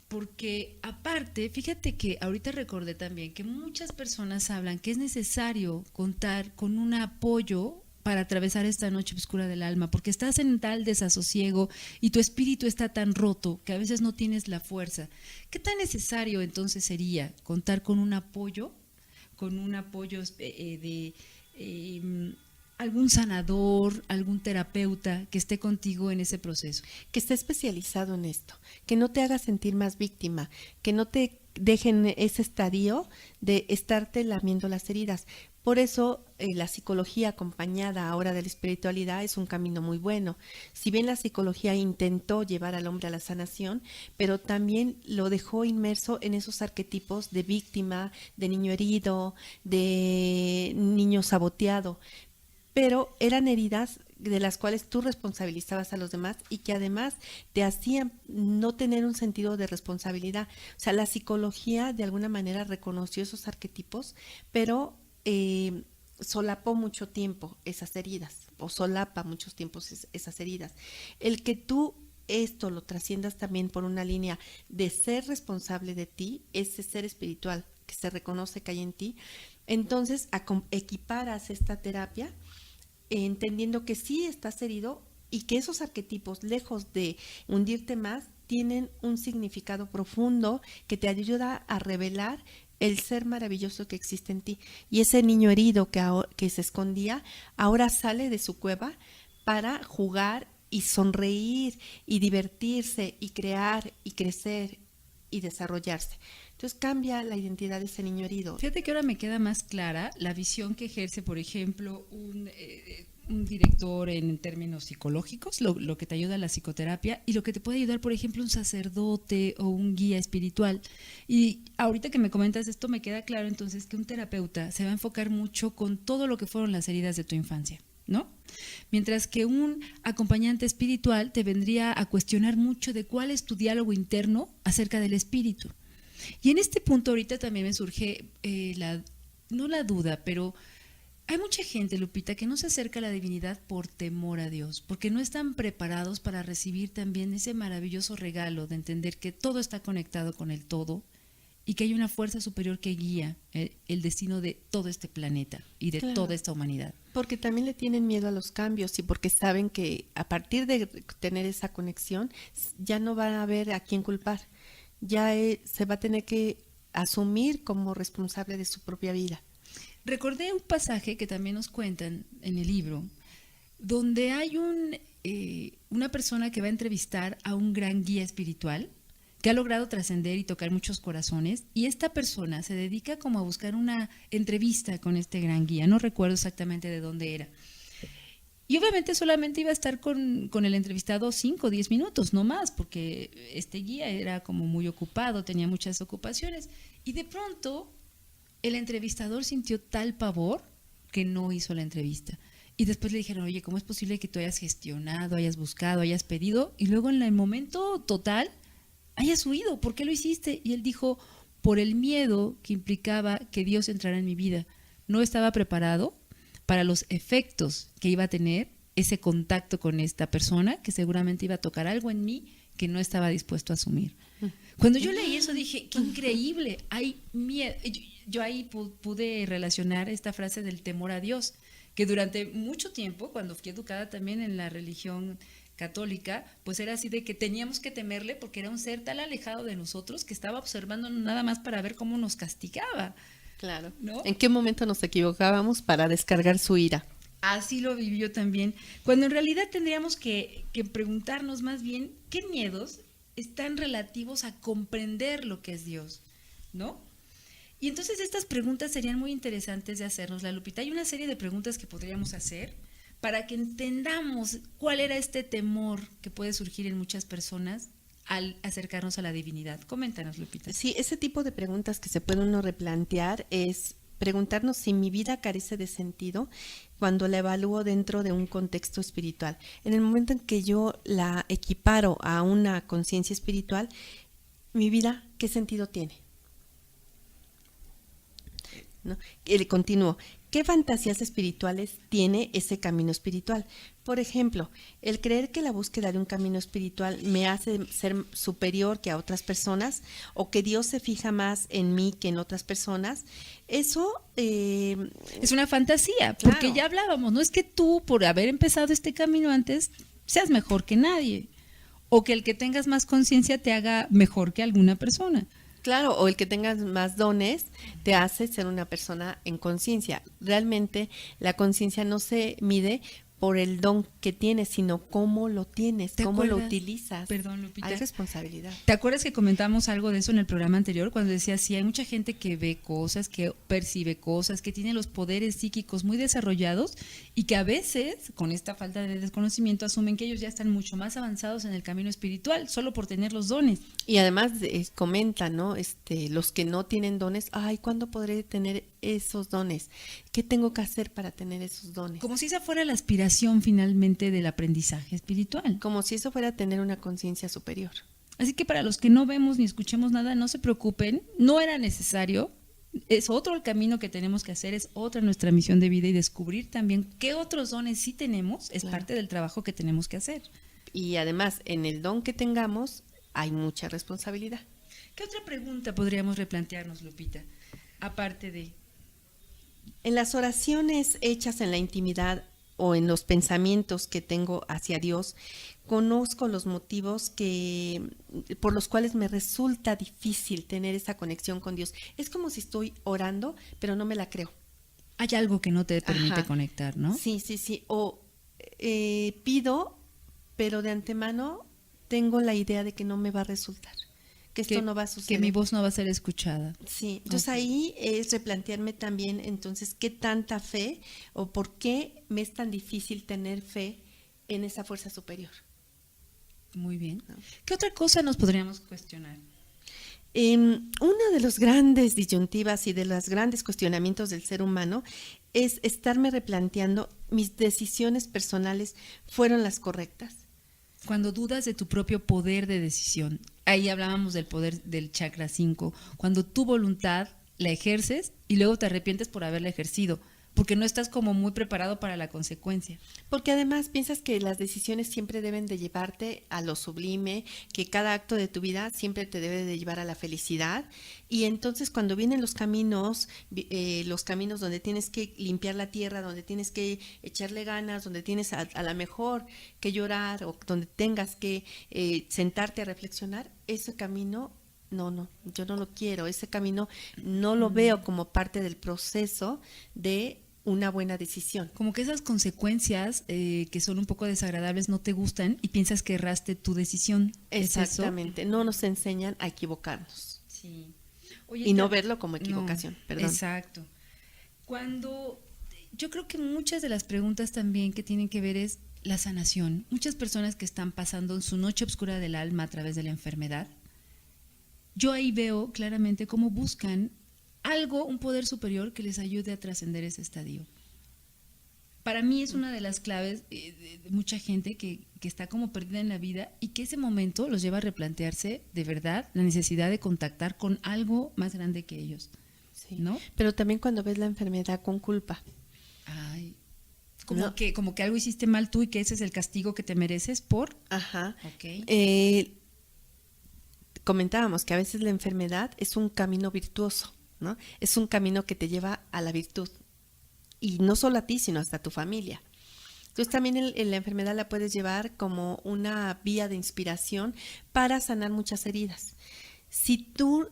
Porque aparte, fíjate que ahorita recordé también que muchas personas hablan que es necesario contar con un apoyo para atravesar esta noche oscura del alma, porque estás en tal desasosiego y tu espíritu está tan roto que a veces no tienes la fuerza. ¿Qué tan necesario entonces sería contar con un apoyo de algún sanador, algún terapeuta que esté contigo en ese proceso? Que esté especializado en esto, que no te haga sentir más víctima, que no te dejen ese estadio de estarte lamiendo las heridas. Por eso la psicología acompañada ahora de la espiritualidad es un camino muy bueno. Si bien la psicología intentó llevar al hombre a la sanación, pero también lo dejó inmerso en esos arquetipos de víctima, de niño herido, de niño saboteado. Pero eran heridas de las cuales tú responsabilizabas a los demás y que además te hacían no tener un sentido de responsabilidad. O sea, la psicología de alguna manera reconoció esos arquetipos, pero solapó mucho tiempo esas heridas, o solapa muchos tiempos esas heridas. El que tú esto lo trasciendas también por una línea de ser responsable de ti, ese ser espiritual que se reconoce que hay en ti, entonces equiparas esta terapia entendiendo que sí estás herido y que esos arquetipos, lejos de hundirte más, tienen un significado profundo que te ayuda a revelar el ser maravilloso que existe en ti. Y ese niño herido que se escondía, ahora sale de su cueva para jugar y sonreír y divertirse y crear y crecer y desarrollarse. Entonces cambia la identidad de ese niño herido. Fíjate que ahora me queda más clara la visión que ejerce, por ejemplo, un director en términos psicológicos, lo que te ayuda a la psicoterapia, y lo que te puede ayudar, por ejemplo, un sacerdote o un guía espiritual. Y ahorita que me comentas esto, me queda claro entonces que un terapeuta se va a enfocar mucho con todo lo que fueron las heridas de tu infancia, ¿no? Mientras que un acompañante espiritual te vendría a cuestionar mucho de cuál es tu diálogo interno acerca del espíritu. Y en este punto ahorita también me surge no la duda, pero hay mucha gente, Lupita, que no se acerca a la divinidad por temor a Dios, porque no están preparados para recibir también ese maravilloso regalo de entender que todo está conectado con el todo y que hay una fuerza superior que guía el destino de todo este planeta y de toda esta humanidad. Porque también le tienen miedo a los cambios y porque saben que a partir de tener esa conexión ya no van a haber a quién culpar. Ya se va a tener que asumir como responsable de su propia vida. Recordé un pasaje que también nos cuentan en el libro, donde hay una persona que va a entrevistar a un gran guía espiritual que ha logrado trascender y tocar muchos corazones, y esta persona se dedica como a buscar una entrevista con este gran guía, no recuerdo exactamente de dónde era. Y obviamente solamente iba a estar con el entrevistado 5 o 10 minutos, no más, porque este guía era como muy ocupado, tenía muchas ocupaciones. Y de pronto el entrevistador sintió tal pavor que no hizo la entrevista. Y después le dijeron, oye, ¿cómo es posible que tú hayas gestionado, hayas buscado, hayas pedido, y luego en el momento total hayas huido? ¿Por qué lo hiciste? Y él dijo, por el miedo que implicaba que Dios entrara en mi vida. No estaba preparado para los efectos que iba a tener ese contacto con esta persona, que seguramente iba a tocar algo en mí que no estaba dispuesto a asumir. Cuando yo leí eso dije, qué increíble, hay miedo. Yo ahí pude relacionar esta frase del temor a Dios, que durante mucho tiempo, cuando fui educada también en la religión católica, pues era así de que teníamos que temerle porque era un ser tan alejado de nosotros que estaba observando nada más para ver cómo nos castigaba. Claro. ¿No? ¿En qué momento nos equivocábamos para descargar su ira? Así lo viví yo también. Cuando en realidad tendríamos que preguntarnos más bien qué miedos están relativos a comprender lo que es Dios, ¿no? Y entonces estas preguntas serían muy interesantes de hacernos, la Lupita. Hay una serie de preguntas que podríamos hacer para que entendamos cuál era este temor que puede surgir en muchas personas al acercarnos a la divinidad. Coméntanos, Lupita. Sí, ese tipo de preguntas que se puede uno replantear es preguntarnos si mi vida carece de sentido cuando la evalúo dentro de un contexto espiritual. En el momento en que yo la equiparo a una conciencia espiritual, mi vida, ¿qué sentido tiene? ¿No? Continúo. ¿Qué fantasías espirituales tiene ese camino espiritual? Por ejemplo, el creer que la búsqueda de un camino espiritual me hace ser superior que a otras personas o que Dios se fija más en mí que en otras personas, eso es una fantasía, claro. Porque ya hablábamos, no es que tú, por haber empezado este camino antes, seas mejor que nadie, o que el que tengas más conciencia te haga mejor que alguna persona. Claro, o el que tengas más dones te hace ser una persona en conciencia. Realmente la conciencia no se mide por el don que tienes, sino cómo lo tienes, cómo lo utilizas. Perdón, Lupita. Hay responsabilidad. ¿Te acuerdas que comentamos algo de eso en el programa anterior? Cuando decía, sí, hay mucha gente que ve cosas, que percibe cosas, que tiene los poderes psíquicos muy desarrollados y que a veces, con esta falta de desconocimiento, asumen que ellos ya están mucho más avanzados en el camino espiritual, solo por tener los dones. Y además comentan, ¿no? Los que no tienen dones, ay, ¿cuándo podré tener esos dones? ¿Qué tengo que hacer para tener esos dones? Como si esa fuera la aspiración finalmente del aprendizaje espiritual. Como si eso fuera tener una conciencia superior. Así que para los que no vemos ni escuchemos nada, no se preocupen, no era necesario. Es otro el camino que tenemos que hacer, es otra nuestra misión de vida y descubrir también qué otros dones sí tenemos, es Claro. parte del trabajo que tenemos que hacer. Y además, en el don que tengamos, hay mucha responsabilidad. ¿Qué otra pregunta podríamos replantearnos, Lupita? Aparte de... En las oraciones hechas en la intimidad o en los pensamientos que tengo hacia Dios, conozco los motivos por los cuales me resulta difícil tener esa conexión con Dios. Es como si estoy orando, pero no me la creo. Hay algo que no te permite Ajá. conectar, ¿no? Sí. O pido, pero de antemano tengo la idea de que no me va a resultar, que esto no va a suceder. Que mi voz no va a ser escuchada. Sí, entonces Ok. ahí es replantearme también, entonces, qué tanta fe o por qué me es tan difícil tener fe en esa fuerza superior. Muy bien. No. ¿Qué otra cosa nos podríamos cuestionar? Una de los grandes disyuntivas y de los grandes cuestionamientos del ser humano es estarme replanteando, ¿mis decisiones personales fueron las correctas? Cuando dudas de tu propio poder de decisión. Ahí hablábamos del poder del chakra 5. Cuando tu voluntad la ejerces y luego te arrepientes por haberla ejercido, porque no estás como muy preparado para la consecuencia. Porque además piensas que las decisiones siempre deben de llevarte a lo sublime, que cada acto de tu vida siempre te debe de llevar a la felicidad. Y entonces cuando vienen los caminos donde tienes que limpiar la tierra, donde tienes que echarle ganas, donde tienes a lo mejor que llorar o donde tengas que sentarte a reflexionar, ese camino, no, yo no lo quiero. Ese camino no lo veo como parte del proceso de una buena decisión. Como que esas consecuencias que son un poco desagradables no te gustan y piensas que erraste tu decisión. ¿Es eso? Exactamente, no nos enseñan a equivocarnos Sí. Oye, y no verlo como equivocación, no, perdón. Exacto. Yo creo que muchas de las preguntas también que tienen que ver es la sanación. Muchas personas que están pasando en su noche oscura del alma a través de la enfermedad, yo ahí veo claramente cómo buscan algo, un poder superior que les ayude a trascender ese estadio. Para mí es una de las claves de mucha gente que está como perdida en la vida y que ese momento los lleva a replantearse de verdad la necesidad de contactar con algo más grande que ellos. Sí. ¿No? Pero también cuando ves la enfermedad con culpa. Ay, como No. que algo hiciste mal tú y que ese es el castigo que te mereces por... Ajá. Ok. comentábamos que a veces la enfermedad es un camino virtuoso, ¿no? Es un camino que te lleva a la virtud. Y no solo a ti, sino hasta a tu familia. Entonces también la enfermedad la puedes llevar como una vía de inspiración para sanar muchas heridas. Si tú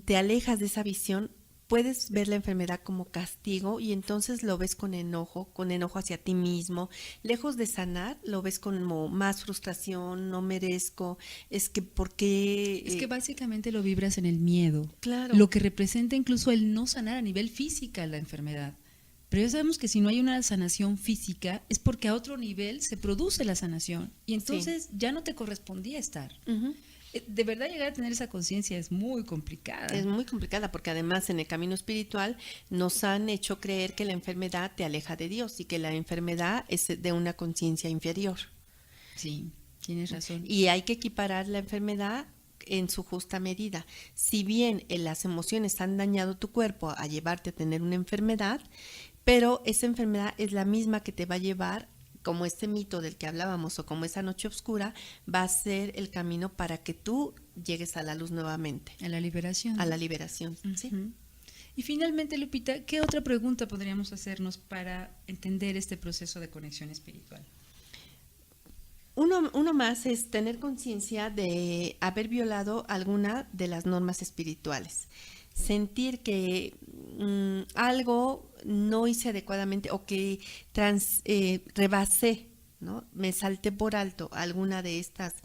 te alejas de esa visión, puedes ver la enfermedad como castigo y entonces lo ves con enojo hacia ti mismo. Lejos de sanar, lo ves como más frustración, no merezco, es que ¿por qué? Es que básicamente lo vibras en el miedo. Claro. Lo que representa incluso el no sanar a nivel física la enfermedad. Pero ya sabemos que si no hay una sanación física es porque a otro nivel se produce la sanación y entonces ya no te correspondía estar. Uh-huh. De verdad llegar a tener esa conciencia es muy complicada. Es muy complicada porque además en el camino espiritual nos han hecho creer que la enfermedad te aleja de Dios y que la enfermedad es de una conciencia inferior. Sí, tienes razón. Y hay que equiparar la enfermedad en su justa medida. Si bien las emociones han dañado tu cuerpo a llevarte a tener una enfermedad, pero esa enfermedad es la misma que te va a llevar, como este mito del que hablábamos o como esa noche oscura, va a ser el camino para que tú llegues a la luz nuevamente. A la liberación. A la liberación, ¿sí? Y finalmente, Lupita, ¿qué otra pregunta podríamos hacernos para entender este proceso de conexión espiritual? Uno más es tener conciencia de haber violado alguna de las normas espirituales. Sentir que algo no hice adecuadamente o que rebasé, ¿no? Me salté por alto alguna de estas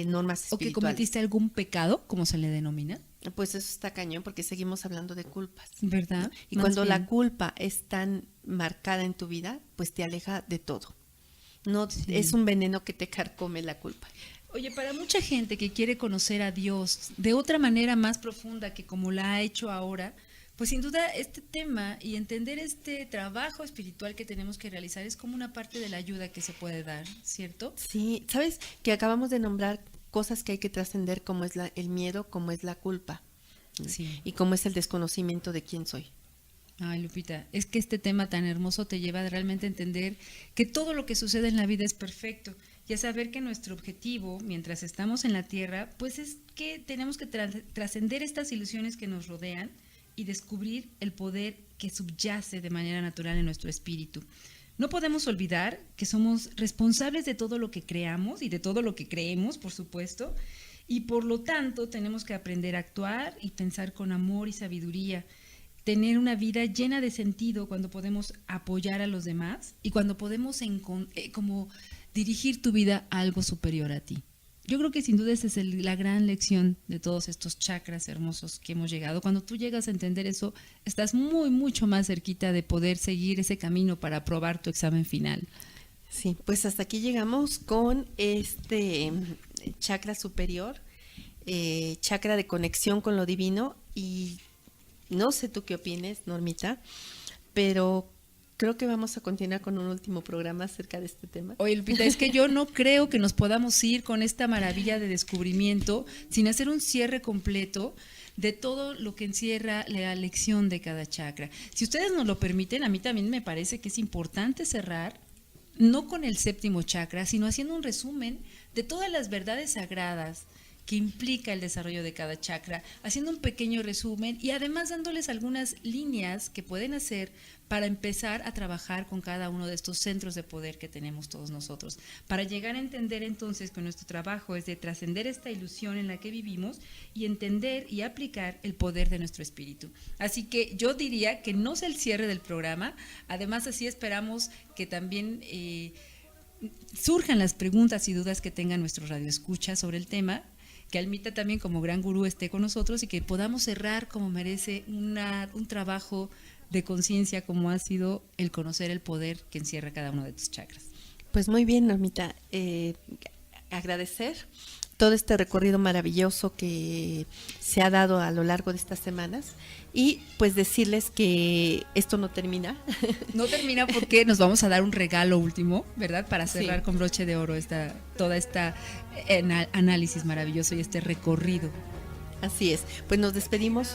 normas espirituales. ¿O que cometiste algún pecado, como se le denomina? Pues eso está cañón porque seguimos hablando de culpas. ¿Verdad? ¿No? Y Más cuando bien. la culpa es tan marcada en tu vida, pues te aleja de todo. No, Sí. Es un veneno que te carcome la culpa. Oye, para mucha gente que quiere conocer a Dios de otra manera más profunda que como la ha hecho ahora, pues sin duda este tema y entender este trabajo espiritual que tenemos que realizar es como una parte de la ayuda que se puede dar, ¿cierto? Sí, sabes que acabamos de nombrar cosas que hay que trascender, como es el miedo, como es la culpa, Sí. y como es el desconocimiento de quién soy. Ay, Lupita, es que este tema tan hermoso te lleva a realmente entender que todo lo que sucede en la vida es perfecto y a saber que nuestro objetivo, mientras estamos en la Tierra, pues es que tenemos que trascender estas ilusiones que nos rodean y descubrir el poder que subyace de manera natural en nuestro espíritu. No podemos olvidar que somos responsables de todo lo que creamos y de todo lo que creemos, por supuesto, y por lo tanto tenemos que aprender a actuar y pensar con amor y sabiduría, tener una vida llena de sentido cuando podemos apoyar a los demás y cuando podemos como dirigir tu vida a algo superior a ti. Yo creo que sin duda esa es la gran lección de todos estos chakras hermosos que hemos llegado. Cuando tú llegas a entender eso, estás mucho más cerquita de poder seguir ese camino para aprobar tu examen final. Sí, pues hasta aquí llegamos con este chakra superior, chakra de conexión con lo divino, y no sé tú qué opines, Normita, pero creo que vamos a continuar con un último programa acerca de este tema. Oye, Lupita, es que yo no creo que nos podamos ir con esta maravilla de descubrimiento sin hacer un cierre completo de todo lo que encierra la lección de cada chakra. Si ustedes nos lo permiten, a mí también me parece que es importante cerrar, no con el séptimo chakra, sino haciendo un resumen de todas las verdades sagradas que implica el desarrollo de cada chakra, haciendo un pequeño resumen y además dándoles algunas líneas que pueden hacer para empezar a trabajar con cada uno de estos centros de poder que tenemos todos nosotros, para llegar a entender entonces que nuestro trabajo es de trascender esta ilusión en la que vivimos y entender y aplicar el poder de nuestro espíritu. Así que yo diría que no sea el cierre del programa, además así esperamos que también surjan las preguntas y dudas que tengan nuestros radioescuchas sobre el tema, que Almita también como gran gurú esté con nosotros y que podamos cerrar como merece un trabajo de conciencia como ha sido el conocer el poder que encierra cada uno de tus chakras. Pues muy bien, Normita, agradecer todo este recorrido maravilloso que se ha dado a lo largo de estas semanas y pues decirles que esto no termina. No termina porque nos vamos a dar un regalo último, ¿verdad? Para cerrar Sí. con broche de oro toda esta análisis maravilloso y este recorrido. Así es, pues nos despedimos.